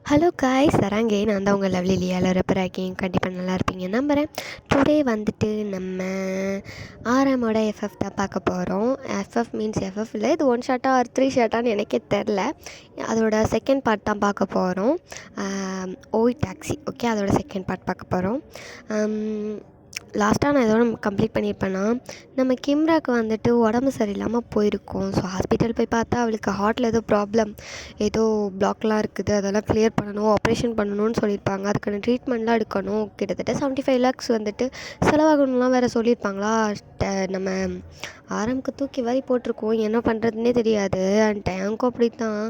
Hello guys சராங்கே நான் தான் உங்கள் லவ்லி லியா ரப்பர் ஆக்கிங் கண்டிப்பாக நல்லா இருப்பீங்க நம்புகிறேன். டுடே வந்துட்டு நம்ம ஆர்எம்மோட எஃப்எஃப் தான் பார்க்க போகிறோம். எஃப்எஃப் மீன்ஸ் எஃப்எஃப் இல்லை, இது 1 ஷாட்டா ஆர் 3 ஷாட்டான்னு எனக்கே தெரில. அதோட செகண்ட் பார்ட் தான் பார்க்க போகிறோம். ஓய் டாக்ஸி, ஓகே, அதோட செகண்ட் பார்ட் பார்க்க போகிறோம். லாஸ்ட்டாக நான் இதோட கம்ப்ளீட் பண்ணியிருப்பேன்னா, நம்ம கிம்ராக்கு வந்துட்டு உடம்பு சரியில்லாமல் போயிருக்கோம். ஸோ ஹாஸ்பிட்டல் போய் பார்த்தா அவளுக்கு ஹார்ட்டில் ஏதோ ப்ராப்ளம், ஏதோ பிளாக்லாம் இருக்குது, அதெல்லாம் கிளியர் பண்ணணும், ஆப்ரேஷன் பண்ணணும்னு சொல்லியிருப்பாங்க. அதுக்கான ட்ரீட்மெண்ட்லாம் எடுக்கணும். கிட்டத்தட்ட 75 lakhs வந்துட்டு செலவாகணும்லாம் வேறு சொல்லியிருப்பாங்களா. நம்ம ஆரம்புக்கு தூக்கி வாரி போட்டிருக்கோம், என்ன பண்ணுறதுனே தெரியாது. அண்ட் டேங்க்கும் அப்படி தான்,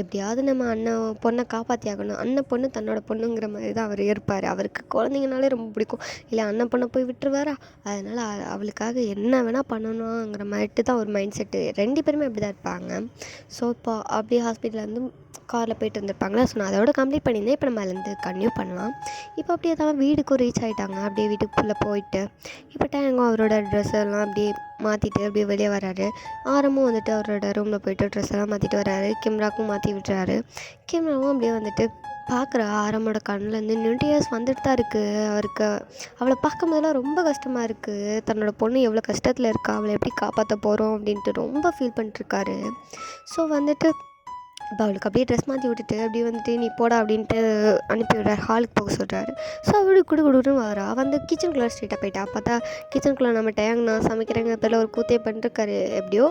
எப்படியாவது நம்ம அண்ணன் பொண்ணை காப்பாற்றி ஆகணும். அண்ணன் பொண்ணு தன்னோட பொண்ணுங்கிற மாதிரி தான் அவர் இருப்பார். அவருக்கு குழந்தைங்கனாலே ரொம்ப பிடிக்கும். இல்லை அண்ணன் பொண்ணை போய் விட்டுருவாரா, அதனால் அவளுக்காக என்ன வேணால் பண்ணணுங்கிற மாதிரிட்டு தான் ஒரு மைண்ட் செட்டு. 2 பேருமே அப்படி தான் இருப்பாங்க. ஸோ இப்போ அப்படியே ஹாஸ்பிட்டலில் வந்து காரில் போயிட்டு வந்திருப்பாங்களா. ஸோ நான் அதோட கம்ப்ளீட் பண்ணியிருந்தேன். இப்போ நம்ம அதுலேருந்து கன்டினியூ பண்ணலாம். இப்போ அப்படியே தான் வீட்டுக்கும் ரீச் ஆகிட்டாங்க. அப்படியே வீட்டுக்குள்ளே போயிட்டு இப்போ டேங்கும் அவரோட ட்ரெஸ் எல்லாம் அப்படியே மாற்றிட்டு அப்படியே வெளியே வராரு. ஆரமும் வந்துட்டு அவரோட ரூமில் போய்ட்டு ட்ரெஸ் எல்லாம் மாற்றிட்டு வராரு. கிம்ராக்கும் மாற்றி விட்டுறாரு. கிம்ராவும் அப்படியே வந்துட்டு பார்க்குறா. ஆரமோட கண்ணிலேருந்து நியூட்ரியாஸ் வந்துட்டு தான் இருக்குது. அவருக்கு அவளை பார்க்கும்போதெல்லாம் ரொம்ப கஷ்டமாக இருக்குது. தன்னோட பொண்ணு எவ்வளோ கஷ்டத்தில் இருக்கா, அவளை எப்படி காப்பாற்ற போகிறோம் அப்படின்ட்டு ரொம்ப ஃபீல் பண்ணிட்டுருக்காரு. ஸோ வந்துட்டு இப்போ அவளுக்கு அப்படியே ட்ரெஸ் மாற்றி விட்டுட்டு அப்படியே வந்துட்டு நீ போடா அப்படின்ட்டு அனுப்பி விடுறாரு. ஹாலுக்கு போக சொல்கிறாரு. ஸோ அவளுக்கு குடுன்னு வரா. வந்து கிச்சனுக்குள்ளே ஸ்ட்ரெயிட்டாக போயிட்டா. பார்த்தா கிச்சனுக்குள்ளே நம்ம டேங்க் நான் சமைக்கிறேங்க பேரில் ஒரு கூத்தே பண்ணிருக்காரு. எப்படியோ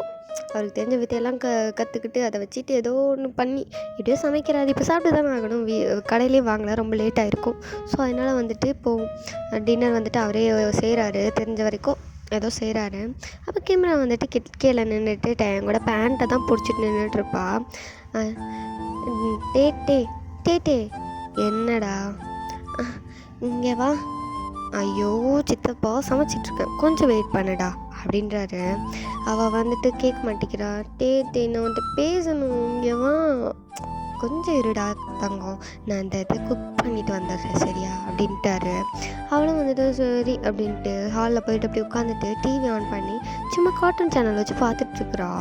அவருக்கு தெரிஞ்ச வித்தையெல்லாம் கற்றுக்கிட்டு அதை வச்சுட்டு ஏதோ ஒன்று பண்ணி எப்படியோ சமைக்கிறாரு. இப்போ சாப்பிட்டு தானே ஆகணும். கடையிலே வாங்கலாம், ரொம்ப லேட்டாக இருக்கும். ஸோ அதனால் வந்துட்டு இப்போது டின்னர் வந்துட்டு அவரே செய்கிறாரு. தெரிஞ்ச வரைக்கும் ஏதோ செய்கிறாரு. அப்போ கேமரா வந்துட்டு கீழே நின்றுட்டு டேங்கோட பேண்ட்டை தான் பிடிச்சிட்டு நின்றுட்டுருப்பா. டே என்னடா, இங்கே வா. ஐயோ சித்தப்பா சமைச்சிட்ருக்கேன், கொஞ்சம் வெயிட் பண்ணுடா அப்படின்றாரு. அவள் வந்துட்டு கேட்க மாட்டேங்கிறா. நான் வந்துட்டு பேசணும், இங்கே வா, கொஞ்சம் இருடா தங்கம், நான் இந்த இதை குக் பண்ணிட்டு வந்துடுறேன் சரியா அப்படின்ட்டாரு. அவளும் வந்துட்டு சரி அப்படின்ட்டு ஹாலில் போயிட்டு அப்படி உட்காந்துட்டு டிவி ஆன் பண்ணி சும்மா கார்ட்டூன் சேனல் வச்சு பார்த்துட்ருக்குறா.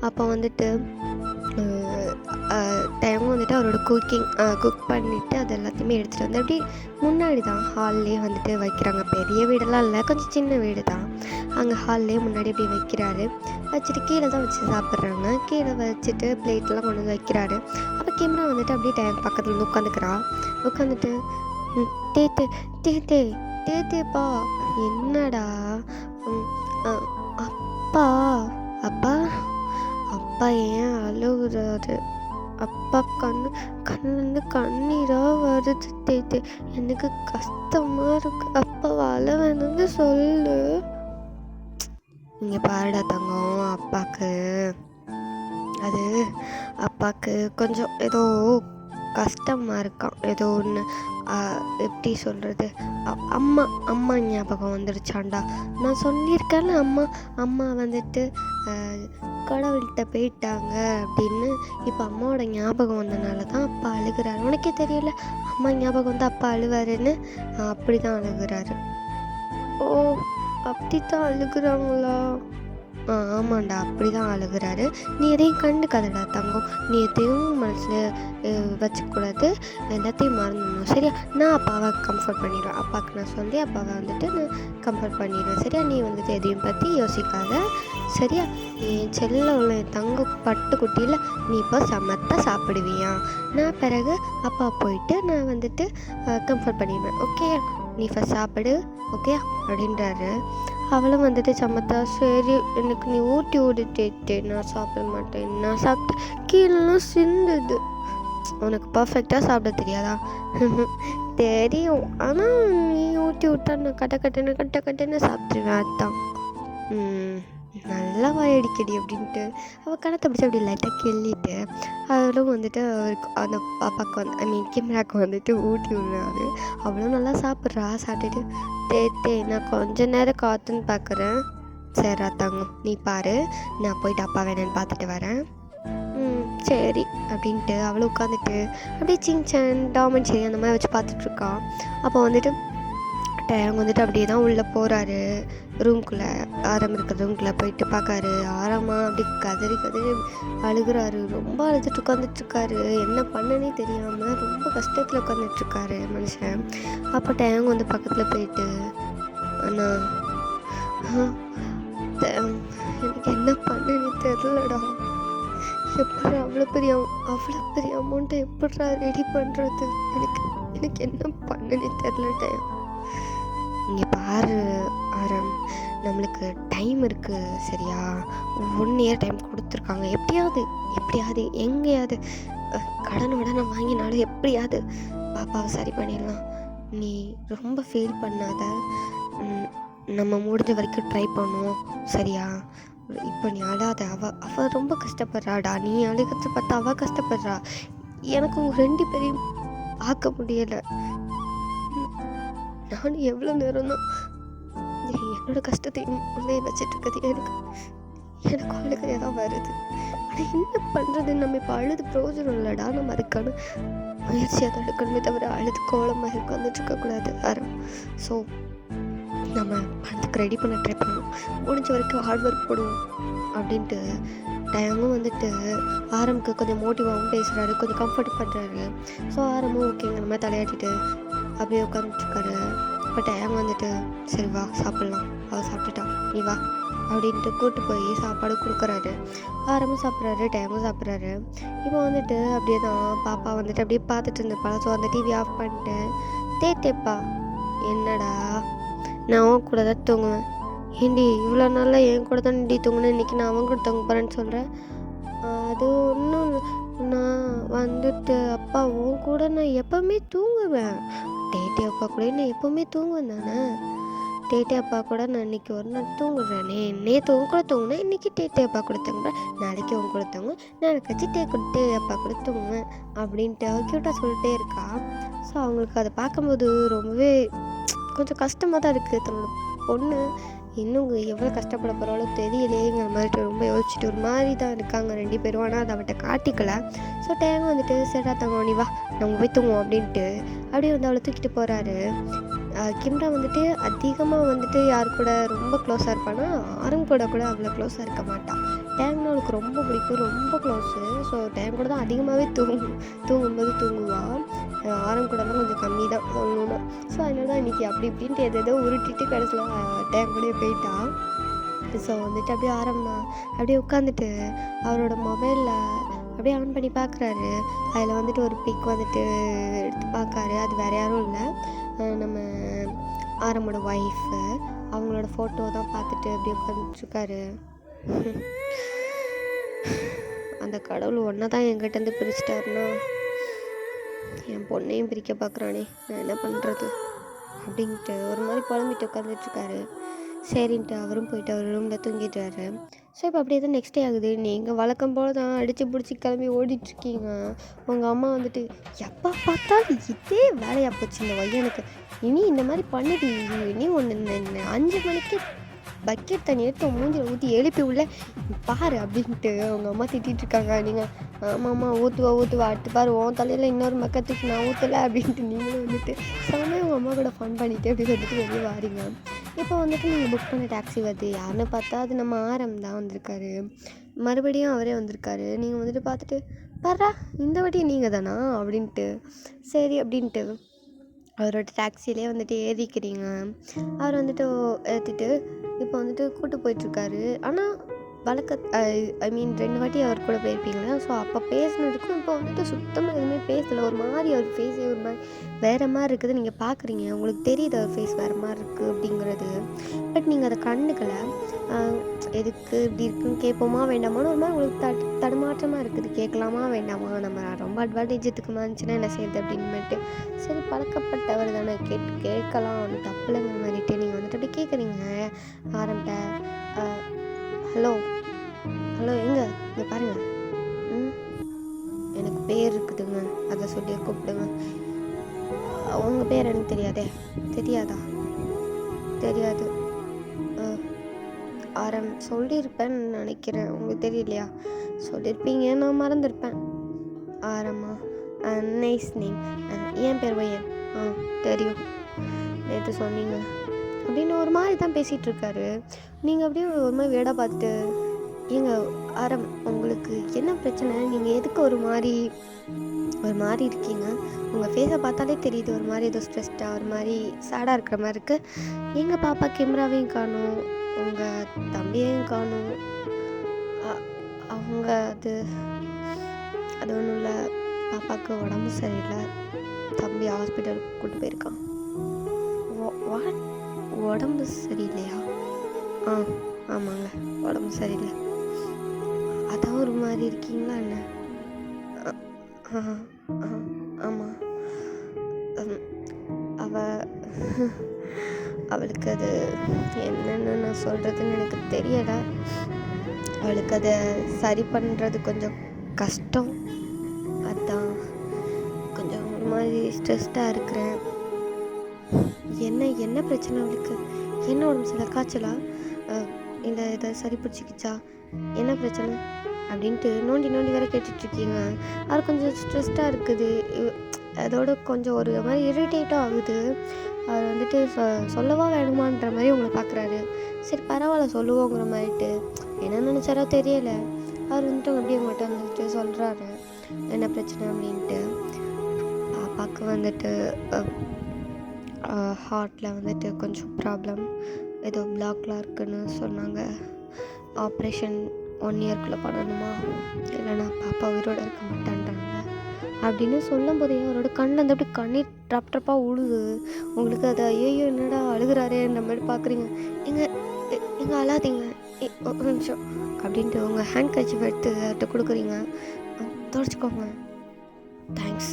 அப்போ வந்துட்டு டைமும் வந்துட்டு அவரோட குக் பண்ணிவிட்டு அது எல்லாத்தையுமே எடுத்துகிட்டு வந்து அப்படி முன்னாடி தான் ஹால்லேயே வந்துட்டு வைக்கிறாங்க. பெரிய வீடெல்லாம் இல்லை, கொஞ்சம் சின்ன வீடு தான். அங்கே ஹால்லேயே முன்னாடி அப்படி வைக்கிறாரு. வச்சுட்டு கீழே தான் வச்சு சாப்பிட்றாங்க. கீழே வச்சுட்டு பிளேட்லாம் கொண்டு வந்து வைக்கிறாரு. அப்போ கேமரா வந்துட்டு அப்படியே டைம் பக்கத்தில் வந்து உட்காந்துக்கிறா. உட்காந்துட்டு தேப்பா என்னடா, அப்பா அப்பா அப்பா ஏன் அழுகுறாரு, அப்பா கண்ணுலேருந்து கண்ணீராக வருது. எனக்கு கஷ்டமாக இருக்கு, அப்பா அழ வேணும்னு சொல்லு. இங்கே பாருடா தங்கம், அப்பாவுக்கு கொஞ்சம் ஏதோ கஷ்டமாக இருக்கான். ஏதோ ஒன்று எப்படி சொல்கிறது, அம்மா ஞாபகம் வந்துடுச்சாண்டா. நான் சொல்லியிருக்கேன்ல, அம்மா வந்துட்டு கடவுள்கிட்ட போயிட்டாங்க அப்படின்னு. இப்போ அம்மாவோட ஞாபகம் வந்தனால தான் அப்பா அழுகிறாரு. உனக்கே தெரியல, அம்மா ஞாபகம் வந்து அப்பா அழுவாருன்னு. அப்படி தான் அழுகிறாரு. ஓ, அப்படி தான் அழுகிறாங்களா? ஆமாண்டா, அப்படி தான் அழுகிறாரு. நீ எதையும் கண்டுக்காதடா தங்கம், நீ எதையும் மனசில் வச்சுக்கூடாது, எல்லாத்தையும் மறந்துடணும் சரியா. நான் அப்பாவை கம்ஃபர்ட் பண்ணிடுவேன். அப்பாவுக்கு நான் சொல்லி அப்பாவை வந்துட்டு நான் கம்ஃபர்ட் பண்ணிடுவேன் சரியா. நீ வந்துட்டு எதையும் பற்றி யோசிக்காத சரியா. நீ செல்ல உள்ள தங்க பட்டுக்குட்டியில் நீ இப்போ சமத்தாக சாப்பிடுவியா. நான் பிறகு அப்பா போயிட்டு நான் வந்துட்டு கம்ஃபர்ட் பண்ணிடுவேன் ஓகே. நீ ஃபஸ்ட் சாப்பிடு ஓகே அப்படின்றாரு. அவளும் வந்துட்டு சமத்தா சரி எனக்கு நீ ஊட்டி விட்டுட்டு நான் சாப்பிட மாட்டேன், நான் சாப்பிட்டு கீழெல்லாம் சிந்துது. உனக்கு பர்ஃபெக்டாக சாப்பிட தெரியாதா? தெரியும், ஆனால் நீ ஊட்டி விட்டா நான் கட்டன்னு சாப்பிட்ருவேன். அதுதான் நல்லா வாயடிக்கடி அப்படின்ட்டு அவள் கணத்தை பிடிச்சி அப்படி லைட்டாக கிள்ளிட்டு அவளும் வந்துட்டு அவருக்கு அந்த பாப்பாவுக்கு வந்து கேமராவுக்கு வந்துட்டு ஊட்டி விடுறாரு. அவளும் நல்லா சாப்பிட்றா. சாப்பிட்டுட்டு நான் கொஞ்ச நேரம் காத்துன்னு பார்க்குறேன். சரிடா தங்கம், நீ பாரு, நான் போயிட்டு அப்பா வேணுன்னு பார்த்துட்டு வரேன். சரி அப்படின்ட்டு அவளும் உட்காந்துட்டு அப்படியே சிங்சான் டாமன் சரி அந்த மாதிரி வச்சு பார்த்துட்ருக்கா. அப்போ வந்துட்டு அவங்க வந்துட்டு அப்படியே தான் உள்ளே போகிறாரு ரூம்குள்ளே. ஆரம் இருக்கிற ரூம்குள்ளே போயிட்டு பார்க்காரு. ஆரமா அப்படி கதறி கதறி அழுகிறாரு. ரொம்ப அழுதுட்டு உட்காந்துட்ருக்காரு. என்ன பண்ணனே தெரியாமல் ரொம்ப கஷ்டத்தில் உட்காந்துட்ருக்காரு மனுஷன். அப்போ அவங்க வந்து பக்கத்தில் போயிட்டு, அண்ணா எனக்கு என்ன பண்ணனே தெரிலடா, எப்படி அவ்வளோ பெரிய அமௌண்ட்டை எப்படா ரெடி பண்ணுறது, எனக்கு என்ன பண்ணனே தெரிலட்டேன். இங்கே பாரு ஆரம், நம்மளுக்கு டைம் இருக்குது சரியா? 1 இயர் டைம் கொடுத்துருக்காங்க. எப்படியாவது எங்கேயாவது கடன் வாங்கினாலும் எப்படியாவது பாப்பாவை சரி பண்ணிடலாம். நீ ரொம்ப ஃபீல் பண்ணாத, நம்ம முடிஞ்ச வரைக்கும் ட்ரை பண்ணுவோம் சரியா? இப்போ நீ அழாத. அவள் ரொம்ப கஷ்டப்படுறாடா. நீ அழுகிறத பார்த்தா அவள் கஷ்டப்படுறா. எனக்கு உங்கள் 2 பேரையும் பார்க்க முடியலை. நானும் எவ்வளோ நேரம் தான் என்னோட கஷ்டத்தையும் உள்ளே வச்சுட்டு இருக்கிறது. எனக்கு அழுகையாக தான் வருது. ஆனால் என்ன பண்ணுறது? நம்ம இப்போ அழுது பிரயோஜனம் இல்லைடா. நம்ம அதுக்கான முயற்சியாக தான் எடுக்கணுமே தவிர அழுது கோலமாக வந்துட்டு இருக்கக்கூடாது ஆரம். ஸோ நம்ம பணத்துக்கு ரெடி பண்ண ட்ரை பண்ணணும். முடிஞ்ச வரைக்கும் ஹார்ட் ஒர்க் போடுவோம் அப்படின்ட்டு டயமும் வந்துட்டு ஆரம்புக்கு கொஞ்சம் மோட்டிவாகவும் பேசுகிறாரு, கொஞ்சம் கம்ஃபர்ட் பண்ணுறாரு. ஸோ ஆரம்பும் ஓகேங்க நம்ம தலையாட்டிட்டு அப்படியே உட்காந்துட்ருக்காரு. பட் டயம் வந்துட்டு சரி வா சாப்பிட்லாம், அவள் சாப்பிட்டுட்டா நீ வா அப்படின்ட்டு கூப்பிட்டு போய் சாப்பாடு கொடுக்குறாரு. ஆரம்பும் சாப்பிட்றாரு, டயமும் சாப்பிட்றாரு. இப்போ வந்துட்டு அப்படியே தான் பாப்பா வந்துட்டு அப்படியே பார்த்துட்டு இருந்திருப்பாள். ஸோ அந்த டிவி ஆஃப் பண்ணிட்டு தேப்பா என்னடா நான் அவன் கூட தான் தூங்குவேன். ஏண்டி இவ்வளோ நாளில் என் கூட தான் நீ தூங்குனேன், இன்றைக்கி நான் அவன் கூட தூங்க போகிறேன்னு சொல்கிறேன். அது ஒன்றும் நான் வந்துட்டு அப்பா உன் கூட நான் எப்போவுமே தூங்குவேன். டேட்டே அப்பா கூட நான் எப்போவுமே தூங்குவேன் தானே. டேட்டே அப்பா கூட நான் இன்றைக்கி ஒரு நாள் தூங்குறேனே. நேற்று உன் கூட தூங்குனேன், இன்றைக்கி டேட்டே அப்பா கூட தூங்குறேன், நாளைக்கு உன் கூட தூங்குவேன், நாளைக்கு வச்சு டே அப்பா கூட தூங்குவேன் அப்படின்ட்டு அவள் க்யூட்டாக சொல்லிட்டே இருக்கா. ஸோ அவங்களுக்கு அதை பார்க்கும்போது ரொம்பவே கொஞ்சம் கஷ்டமாக தான் இருக்குது. தன்னோட பொண்ணு இன்னும் எவ்வளோ கஷ்டப்பட போகிறாலோ தெரியலேங்கிற மாதிரி ரொம்ப யோசிச்சுட்டு ஒரு மாதிரி தான் இருக்காங்க 2 பேரும். ஆனால் அதை அவட்ட காட்டிக்கல. ஸோ டேங்க வந்துட்டு சரிடா தங்க நீ வா நம்ம போய் தூங்குவோம் அப்படின்ட்டு அப்படியே வந்து அவளை தூக்கிட்டு போகிறாரு. கிம்ரா வந்துட்டு அதிகமாக வந்துட்டு யார் கூட ரொம்ப க்ளோஸாக இருப்பான்னா ஆரம் கூட அவ்வளோ க்ளோஸாக இருக்க மாட்டான். டேங்னா அவளுக்கு ரொம்ப பிடிக்கும், ரொம்ப க்ளோஸு. ஸோ டேங் கூட தான் அதிகமாகவே தூங்கும்போது தூங்குவாள். ஆரம் கூடலாம் கொஞ்சம் கம்மி தான் சொல்லணும்னா. ஸோ அதனால தான் இன்றைக்கி அப்படி இப்படின்ட்டு எதோ உருட்டிட்டு கடைசியில் டேங் கூட போயிட்டான். ஸோ வந்துட்டு அப்படியே ஆரம்னா அப்படியே உட்காந்துட்டு அவரோட மொபைலில் அப்படியே ஆன் பண்ணி பார்க்குறாரு. அதில் வந்துட்டு ஒரு பிக் வந்துட்டு எடுத்து பார்க்காரு. அது வேறு யாரும் இல்லை, நம்ம ஆரமோட ஒய்ஃபு. அவங்களோட ஃபோட்டோ தான் பார்த்துட்டு அப்படியே உட்காந்துட்ருக்காரு. அந்த கடவுள் ஒன்றை தான் என்கிட்டேருந்து பிரிச்சிட்டாருன்னா என் பொண்ணையும் பிரிக்க பார்க்குறானே, நான் என்ன பண்ணுறது அப்படின்ட்டு ஒரு மாதிரி புலம்பிட்டு உட்காந்துட்ருக்காரு. சரின்ட்டு அவரும் போயிட்டு அவர் ரூமில் தூங்கிட்டாரு. ஸோ இப்போ அப்படியே தான் நெக்ஸ்ட் டே ஆகுது. நீங்கள் வழக்கம் போல் தான் அடித்து பிடிச்சி கிளம்பி ஓடிட்டுருக்கீங்க. உங்கள் அம்மா வந்துட்டு எப்போ பார்த்தாலும் இதே வேலையாக போச்சு இந்த பையனுக்கு, இனி இந்த மாதிரி பண்ணிட்டு இனி ஒன்று 5 மணிக்கு பக்கெட் தண்ணி எடுத்து மூஞ்சில் ஊற்றி எழுப்பி உள்ள பாரு அப்படின்ட்டு அவங்க அம்மா திட்டிருக்காங்க. நீங்கள் ஆமாம்மா ஊற்றுவா அடுத்து பாரு உன் தலையில் இன்னொரு மக்கத்துக்கு நான் ஊற்றலை அப்படின்ட்டு நீங்களும் வந்துட்டு சமயம் உங்கள் அம்மா கூட ஃபன் பண்ணிவிட்டு அப்படி வந்துட்டு வெளியே வாரீங்க. இப்போ வந்துட்டு நீங்கள் புக் பண்ண டாக்ஸி வருது. யாருன்னு பார்த்தா அது நம்ம ஆரம் தான் வந்திருக்காரு. மறுபடியும் அவரே வந்திருக்காரு. நீங்கள் வந்துட்டு பார்த்துட்டு பாரா இந்த வாட்டி நீங்கள் தானா அப்படின்ட்டு சரி அப்படின்ட்டு அவரோட டாக்ஸிலே வந்துட்டு ஏறிக்கிறீங்க. அவர் வந்துட்டு ஏற்றிட்டு இப்போ வந்துட்டு கூட்டு போயிட்டுருக்காரு. ஆனால் ஐ மீன் 2 வாட்டி அவர் கூட போயிருப்பீங்களா. ஸோ அப்போ பேசினதுக்கும் இப்போ வந்துட்டு சுத்தமாக எதுவுமே பேசலை. ஒரு மாதிரி அவர் ஃபேஸே ஒரு மாதிரி வேறு மாதிரி இருக்குது. நீங்கள் பார்க்குறீங்க, உங்களுக்கு தெரியுது அவர் ஃபேஸ் வேறு மாதிரி இருக்குது அப்படிங்கிறது. பட் நீங்கள் அதை கண்டுக்கலை. எதுக்கு இப்படி இருக்குன்னு கேட்போமா வேண்டாமான்னு ஒரு மாதிரி உங்களுக்கு தடுமாற்றமாக இருக்குது. கேட்கலாமா வேண்டாமா, நம்ம ரொம்ப அட்வான்டேஜ் எடுத்துக்கமா இருந்துச்சுன்னா என்ன செய்யுது அப்படின்னுட்டு சரி பழக்கப்பட்டவர் தானே கேட்கலாம் ஒன்று தப்புலங்கிற மாதிரிட்டு நீங்கள் வந்துட்டு அப்படி கேட்குறீங்க ஆரம்பிட்ட. ஹலோ எங்கே இங்கே பாருங்கள், எனக்கு பேர் இருக்குதுங்க, அதை சொல்லி கூப்பிடுங்க. உங்கள் பேர் எனக்கு தெரியாதா? தெரியாது. ஆரம் சொல்லியிருப்பேன்னு நினைக்கிறேன், உங்களுக்கு தெரியலையா? சொல்லியிருப்பீங்க, நான் மறந்துருப்பேன். ஆரம்மா நைஸ் நேம். என் பேர் வையன். தெரியும். நேற்று சொன்னீங்க அப்படின்னு ஒரு மாதிரி தான் பேசிகிட்ருக்காரு. நீங்கள் அப்படியே ஒரு மாதிரி வேடாக பார்த்துட்டு, ஏங்க ஆரம் உங்களுக்கு என்ன பிரச்சனை? நீங்கள் எதுக்கு ஒரு மாதிரி இருக்கீங்க? உங்கள் ஃபேஸை பார்த்தாலே தெரியுது ஒரு மாதிரி ஏதோ ஸ்ட்ரெஸ்டாக ஒரு மாதிரி சேடாக இருக்கிற மாதிரி இருக்குது. எங்கள் பாப்பா கிம்ராவையும் காணும், உங்கள் தம்பியையும் காணும். அவங்க அது ஒன்றும் இல்லை, பாப்பாவுக்கு உடம்பு சரியில்லை, தம்பி ஹாஸ்பிட்டலுக்கு கூப்பிட்டு போயிருக்கான். வாட்? உடம்பு சரியில்லையா? ஆமாங்க, உடம்பு சரியில்லை. அதான் ஒரு மாதிரி இருக்கீங்களா என்ன? ஆமாம். அவளுக்கு அது என்னென்னு நான் சொல்கிறதுன்னு எனக்கு தெரியலை. அவளுக்கு அதை சரி பண்ணுறது கொஞ்சம் கஷ்டம். அதான் கொஞ்சம் ஒரு மாதிரி ஸ்ட்ரெஸ்டாக இருக்கிறேன். என்ன பிரச்சனை அவளுக்கு? என்ன உடம்பு சரியில்லை? காய்ச்சலா இல்லை ஏதாவது சரி பிடிச்சிக்கிச்சா? என்ன பிரச்சனை அப்படின்ட்டு நோண்டி வேறு கேட்டுட்ருக்கீங்க. அது கொஞ்சம் ஸ்ட்ரெஸ்டாக இருக்குது. அதோட கொஞ்சம் ஒரு மாதிரி இரிட்டேட்டாக ஆகுது. அவர் வந்துட்டு சொல்லவா வேணுமான்ற மாதிரி உங்களை பார்க்குறாரு. சரி பரவாயில்ல சொல்லுவோங்கிற மாதிரிட்டு என்ன நினச்சாரோ தெரியலை. அவர் வந்துட்டு அப்படியே உங்கள்கிட்ட வந்துட்டு சொல்கிறாரு என்ன பிரச்சனை அப்படின்ட்டு. பாப்பாவுக்கு வந்துட்டு ஹார்ட்டில் வந்துட்டு கொஞ்சம் ப்ராப்ளம், ஏதோ பிளாக்லாம் இருக்குன்னு சொன்னாங்க. ஆப்ரேஷன் 1 இயர்க்குள்ளே பண்ணணுமா, இல்லைனா பாப்பா உயிரோடு இருக்க மாட்டான்றாங்க அப்படின்னு சொல்லும் போதே அவரோட கண்ணில் அந்த அப்படி கண்ணீர் ட்ராப்பாக உழுது. உங்களுக்கு அது ஐயோ என்னடா அழுகிறாரேன்ற மாதிரி பார்க்குறீங்க. எங்கே அழாதீங்க, ஒரு நிமிஷம் அப்படின்ட்டு உங்கள் ஹேண்ட் கர்ச்சீஃப் எடுத்து அவர்கிட்ட கொடுக்குறீங்க. துடைச்சிக்கோங்க, தேங்க்ஸ்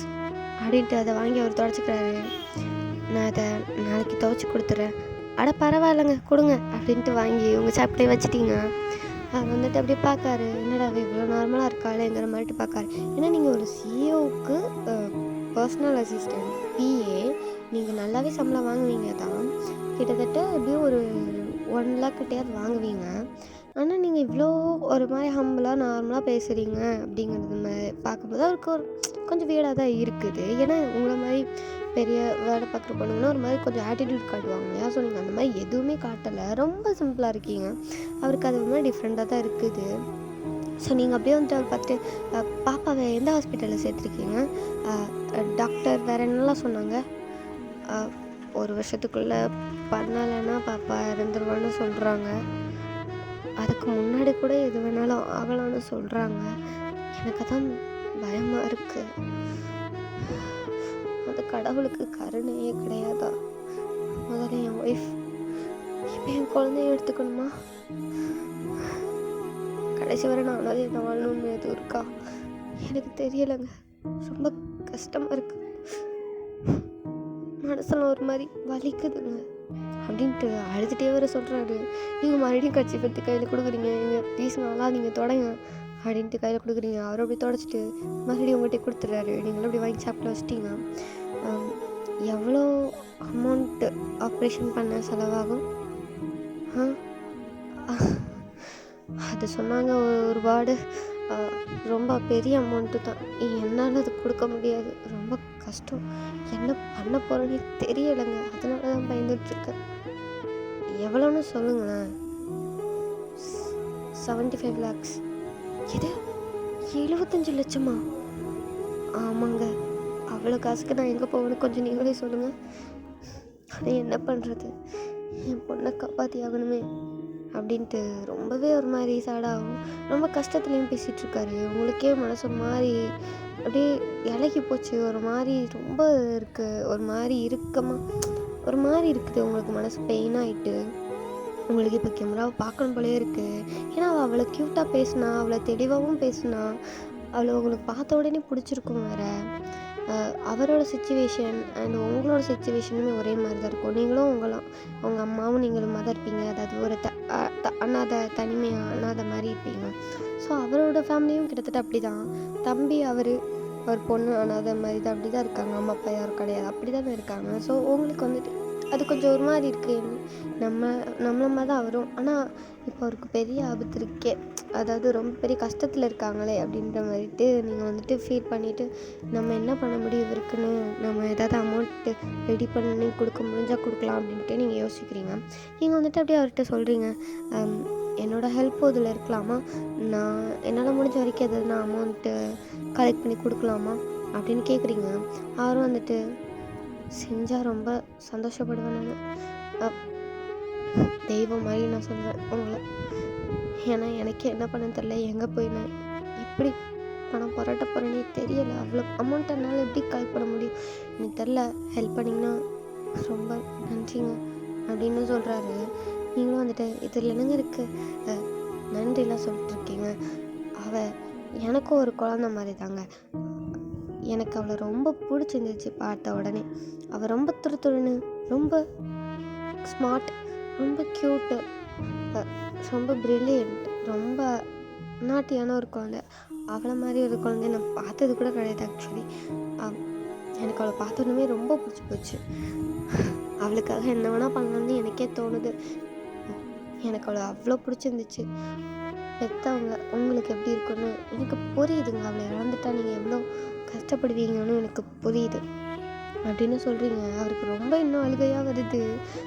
அப்படின்ட்டு அதை வாங்கி அவர் துடைச்சிக்கிறாரு. நான் அதை நாளைக்கு துவைச்சி கொடுத்துட்றேன். அட பரவாயில்லைங்க கொடுங்க அப்படின்ட்டு வாங்கி உங்கள் சாப்பிட்டே வச்சுட்டீங்க. அவர் வந்துட்டு அப்படியே பார்க்காரு, என்னடா இவ்வளோ நார்மலாக இருக்காளேங்கிற மாதிரிட்டு பார்க்காரு. ஏன்னா நீங்கள் ஒரு சிஇஓவுக்கு பர்சனல் அசிஸ்டன்ட் பிஏ, நீங்கள் நல்லாவே சம்பளம் வாங்குவீங்க தான், கிட்டத்தட்ட எப்படியும் ஒரு 1 lakh கிட்டேயாவது வாங்குவீங்க. ஆனால் நீங்கள் இவ்வளோ ஒரு மாதிரி ஹம்பிளாக நார்மலாக பேசுகிறீங்க அப்படிங்கிறது பார்க்கும்போது அவருக்கு கொஞ்சம் வீடாக தான் இருக்குது. ஏன்னா உங்களை மாதிரி பெரிய வேலை பார்க்குற பொண்ணுங்கன்னா ஒரு மாதிரி கொஞ்சம் ஆட்டிடியூட் காட்டுவாங்க இல்லையா? ஸோ நீங்கள் அந்த மாதிரி எதுவுமே காட்டலை, ரொம்ப சிம்பிளாக இருக்கீங்க. அவருக்கு அது மாதிரி டிஃப்ரெண்ட்டாக தான் இருக்குது. ஸோ நீங்கள் அப்படியே வந்துட்டு அவர் பார்த்துட்டு, பாப்பாவை எந்த ஹாஸ்பிட்டலில் சேர்த்துருக்கீங்க? டாக்டர் வேறு என்னெல்லாம் சொன்னாங்க? 1 வருஷத்துக்குள்ளே பண்ணலைன்னா பாப்பா இறந்துருவான்னு சொல்கிறாங்க. அதுக்கு முன்னாடி கூட எது வேணாலும் ஆகலான்னு சொல்கிறாங்க. எனக்கு அதான் பயமாக இருக்குது. அந்த கடவுளுக்கு கருணையே கிடையாதா? முதல்ல என் ஒய்ஃப், இப்போ என் குழந்தைய எடுத்துக்கணுமா? கடைசி வரை நான் அனாதை வாழணும்னு எதுவும் இருக்கா? எனக்கு தெரியலைங்க. ரொம்ப கஷ்டமாக இருக்குது, மனசில் ஒரு மாதிரி வலிக்குதுங்க அப்படின்ட்டு அழுதுகிட்டே வர சொல்கிறாரு. நீங்கள் மறுபடியும் கட்சி பற்றி கையில் கொடுக்குறீங்க. நீங்கள் ப்ளீஸ் நல்லா நீங்கள் தொடங்க அப்படின்ட்டு கையில் கொடுக்குறீங்க. அவரை அப்படி தொடச்சிட்டு மறுபடியும் உங்கள்கிட்ட கொடுத்துட்றாரு. நீங்களும் அப்படி வாங்கி சாப்பிட்டு வச்சிட்டிங்க. எவ்வளோ அமௌண்ட்டு ஆப்ரேஷன் பண்ண செலவாகும்? அது சொன்னாங்க ஒரு வார்டு ரொம்ப பெரிய அமௌண்ட்டு தான். என்னால் அது கொடுக்க முடியாது, ரொம்ப கஷ்டம். என்ன பண்ண போகிறேன்னு தெரியலைங்க, அதனால தான் பயந்துட்டுருக்கேன். எவ்வளோன்னு சொல்லுங்களேன். 75 lakhs. இது 75 லட்சமா? ஆமாங்க, அவ்வளோ காசுக்கு நான் எங்கே போவேன்னு கொஞ்சம் நீங்களே சொல்லுங்கள். ஆனால் என்ன பண்ணுறது, என் பொண்ணை காப்பாற்றி ஆகணுமே அப்படின்ட்டு ரொம்பவே ஒரு மாதிரி சேடாகும். ரொம்ப கஷ்டத்துலேயும் பேசிகிட்ருக்காரு. உங்களுக்கே மனசு ஒரு மாதிரி அப்படியே இலகி போச்சு, ஒரு மாதிரி ரொம்ப இருக்குது, ஒரு மாதிரி ஒரு மாதிரி இருக்குது. உங்களுக்கு மனசு பெயினாகிட்டு உங்களுக்கு இப்போ கேமராவை பார்க்கணும் போலே இருக்குது. ஏன்னா அவள் அவ்வளோ க்யூட்டாக பேசினா, அவ்வளோ தெளிவாகவும் பேசினா, அவளை உங்களுக்கு பார்த்த உடனே பிடிச்சிருக்கும். வேறு அவரோட சிச்சுவேஷன் அண்ட் உங்களோட சிச்சுவேஷனுமே ஒரே மாதிரி தான் இருக்கும். நீங்களும் அவங்க அம்மாவும் நீங்களும் தான் இருப்பீங்க. அதாவது ஒரு அனாதை மாதிரி இருப்பீங்க. ஸோ அவரோட ஃபேமிலியும் கிட்டத்தட்ட அப்படி தான். தம்பி அவர் பொண்ணு அனாதை மாதிரி தான், அப்படி தான் இருக்காங்க. அம்மா அப்பா யாரும் கிடையாது, அப்படி தானே இருக்காங்க. ஸோ உங்களுக்கு வந்துட்டு அது கொஞ்சம் ஒரு மாதிரி இருக்குது. நம்மள மாதிரி தான் அவரும். ஆனால் இப்போ அவருக்கு பெரிய ஆபத்து இருக்கே. அதாவது ரொம்ப பெரிய கஷ்டத்தில் இருக்காங்களே அப்படின்ற மாதிரிட்டு நீங்கள் வந்துட்டு ஃபீல் பண்ணிவிட்டு நம்ம என்ன பண்ண முடியும் இவருக்குன்னு, நம்ம ஏதாவது அமௌண்ட்டு ரெடி பண்ணி கொடுக்க முடிஞ்சால் கொடுக்கலாம் அப்படின்ட்டு நீங்கள் யோசிக்கிறீங்க. நீங்கள் வந்துட்டு அப்படியே அவர்கிட்ட சொல்கிறீங்க, என்னோடய ஹெல்ப் இதில் இருக்கலாமா, நான் என்னால் முடிஞ்ச வரைக்கும் எதாவது நான் அமௌண்ட்டு கலெக்ட் பண்ணி கொடுக்கலாமா அப்படின்னு கேட்குறீங்க. அவரும் வந்துட்டு செஞ்சால் ரொம்ப சந்தோஷப்படுவேன் நான், தெய்வம் மாதிரி நான் சொல்வேன் உங்களை. ஏன்னா எனக்கே என்ன பண்ண தெரில, எங்கே போய் நான் எப்படி பணம் புரட்ட போகிறேன்னே தெரியலை. அவ்வளோ அமௌண்ட் என்னால் எப்படி கலெக்ட் பண்ண முடியும் எனக்கு தெரில, ஹெல்ப் பண்ணிங்கன்னா ரொம்ப நன்றிங்க அப்படின்னு சொல்கிறாரு. நீங்களும் வந்துட்டு இதில் என்னங்க இருக்குது, நன்றிலாம் சொல்லிட்டுருக்கீங்க, அவள் எனக்கும் ஒரு குழந்த மாதிரி தாங்க, எனக்கு அவளை ரொம்ப பிடிச்சிருந்துச்சு பார்த்த உடனே. அவள் ரொம்ப துருன்னு, ரொம்ப ஸ்மார்ட், ரொம்ப க்யூட்டு, ரொம்ப ப்ரில்லியண்ட், ரொம்ப நாட்டியான ஒரு குழந்தை. அவளை மாதிரி ஒரு குழந்தைய நான் பார்த்தது கூட கிடையாது ஆக்சுவலி. எனக்கு அவளை பார்த்தோன்னே ரொம்ப பிடிச்சி போச்சு. அவளுக்காக என்ன வேணால் பண்ணலான்னு எனக்கே தோணுது. எனக்கு அவளை அவ்வளோ பிடிச்சிருந்துச்சு. பெற்றவங்க உங்களுக்கு எப்படி இருக்குன்னு எனக்கு புரியுதுங்க. அவளை இழந்துட்டா நீங்கள் எவ்வளோ கஷ்டப்படுவீங்கன்னு எனக்கு புரியுது அப்படின்னு சொல்கிறீங்க. அவருக்கு ரொம்ப இன்னும் அழுகையாக வருது.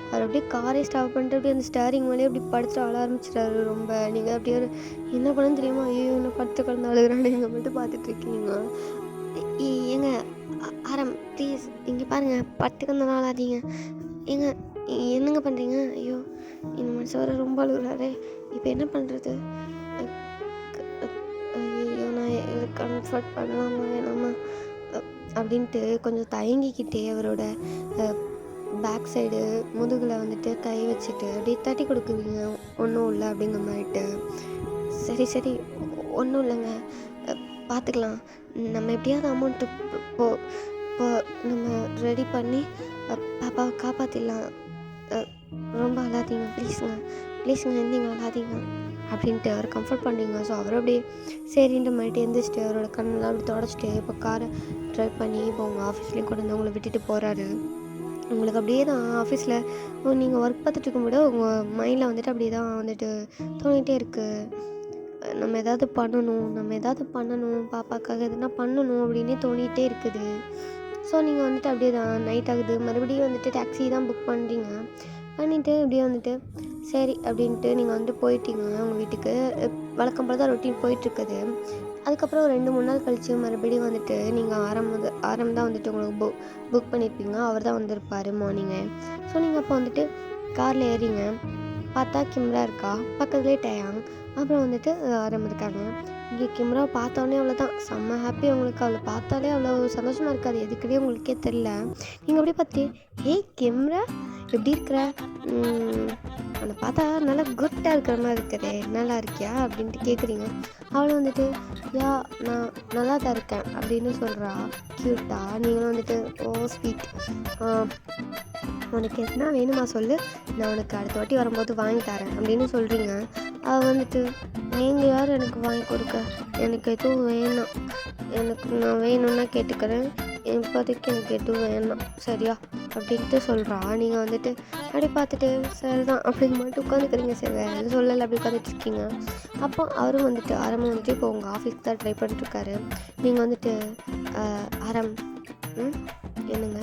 அவர் அப்படியே காரை ஸ்டாப் பண்ணிட்டு அப்படியே அந்த ஸ்டேரிங் மேலே அப்படி படுத்துட்டு அழ ஆரம்பிச்சிட்டாரு ரொம்ப. நீங்கள் அப்படியே என்ன பண்ணு தெரியுமா, ஐயோ என்ன படுத்து குழந்தை அழுகிறான்னு நீங்கள் மட்டும் பார்த்துட்ருக்கீங்க. ஏங்க ஆரம் ப்ளீஸ் இங்கே பாருங்கள், படுத்து குழந்தை அழாதீங்க. ஏங்க என்னங்க பண்ணுறீங்க, ஐயோ இந்த மனுஷன் வர ரொம்ப அழுகுறாரே, இப்போ என்ன பண்ணுறது, ஐயோ நான் கம்ஃபர்ட் பண்ணலாமா வேணாமா அப்படின்ட்டு கொஞ்சம் தயங்கிக்கிட்டே அவரோட பேக் சைடு முதுகில் வந்துட்டு கை வச்சுட்டு அப்படியே தட்டி கொடுக்குவீங்க. ஒன்றும் இல்லை அப்படிங்கிற மாதிரிட்டு, சரி சரி ஒன்றும் இல்லைங்க, பார்த்துக்கலாம், நம்ம எப்படியாவது அமௌண்ட்டு நம்ம ரெடி பண்ணி பாப்பாவை காப்பாற்றிடலாம், ரொம்ப அழாதீங்க ப்ளீஸுங்க எந்திங்க அழாதீங்க அப்படின்ட்டு அவர் கம்ஃபர்ட் பண்ணுறீங்க. ஸோ அவர் அப்படியே சரின்ற மாதிரிட்டு எழுந்திரிச்சிட்டு அவரோட கண்ணெல்லாம் அப்படி தொடச்சிட்டு இப்போ காரை ட்ரைவ் பண்ணி இப்போ உங்கள் ஆஃபீஸ்லேயும் கொண்டு வந்து உங்களை விட்டுட்டு போகிறாரு. உங்களுக்கு அப்படியே தான் ஆஃபீஸில் நீங்கள் ஒர்க் பார்த்துட்டு இருக்கும்போது உங்கள் மைண்டில் வந்துட்டு அப்படியே தான் வந்துட்டு தோணிகிட்டே இருக்குது, நம்ம ஏதாவது பண்ணணும் பாப்பாக்காக எதுனா பண்ணணும் அப்படின்னே தோணிகிட்டே இருக்குது. ஸோ நீங்கள் வந்துட்டு அப்படியே தான் நைட் ஆகுது, மறுபடியும் வந்துட்டு டாக்ஸி தான் புக் பண்ணிட்டீங்க. பண்ணிவிட்டு அப்படியே வந்துட்டு சரி அப்படின்ட்டு நீங்கள் வந்து போயிட்டீங்க உங்கள் வீட்டுக்கு. வழக்கம் போல் தான் ரொட்டீன் போயிட்டுருக்குது. அதுக்கப்புறம் 2-3 நாள் கழித்து மறுபடியும் வந்துட்டு நீங்கள் ஆரம் தான் வந்துட்டு உங்களுக்கு புக் பண்ணியிருப்பீங்க. அவர் தான் வந்திருப்பார் மார்னிங்கு. ஸோ நீங்கள் அப்போ வந்துட்டு காரில் ஏறிங்க, பார்த்தா கிம்ரா இருக்கா, பக்கத்துலேயே டயாங், அப்புறம் வந்துட்டு ஆரம் இருக்காங்க. இங்கே கிம்ராவை பார்த்தோன்னே அவ்வளோதான் செம்ம ஹாப்பி உங்களுக்கு. அவளை பார்த்தாலே அவ்வளோ சந்தோஷமாக இருக்காது, எதுக்குன்னே உங்களுக்கே தெரில. நீங்கள் அப்படியே பார்த்து ஏய் கிம்ரா எப்படி இருக்கிற, அவனை பார்த்தா நல்லா குட்டாக இருக்கிற மாதிரி இருக்குதே, நல்லா இருக்கியா அப்படின்ட்டு கேட்குறீங்க. அவளும் வந்துட்டு நான் நல்லா தான் இருக்கேன் அப்படின்னு சொல்கிறா க்யூட்டாக. நீங்களும் வந்துட்டு ஓ ஸ்வீட், உனக்கு எதுனா வேணுமா சொல்லு, நான் உனக்கு அடுத்த வாட்டி வரும்போது வாங்கி தரேன் அப்படின்னு சொல்கிறீங்க. அவள் வந்துட்டு நீங்கள் யார் எனக்கு வாங்கி கொடுக்க, எனக்கு எதுவும் வேணாம், நான் வேணும்னா கேட்டுக்கிறேன், இப்போதைக்கு எனக்கு எதுவும் வேணாம் சரியா அப்படின்ட்டு சொல்கிறா. நீங்கள் வந்துட்டு அப்படி பார்த்துட்டு சரிதான் அப்படிங்க மட்டும் உட்காந்துக்கிறீங்க. சரி வேறு எதுவும் சொல்லலை அப்படி உட்காந்துட்டு இருக்கீங்க. அப்போ அவரும் வந்துட்டு ஆரம்பம் வந்துட்டு இப்போ உங்கள் ஆஃபீஸ்க்கு தான் ட்ரை பண்ணிட்டுருக்காரு. நீங்கள் வந்துட்டு ஆரம் என்னங்க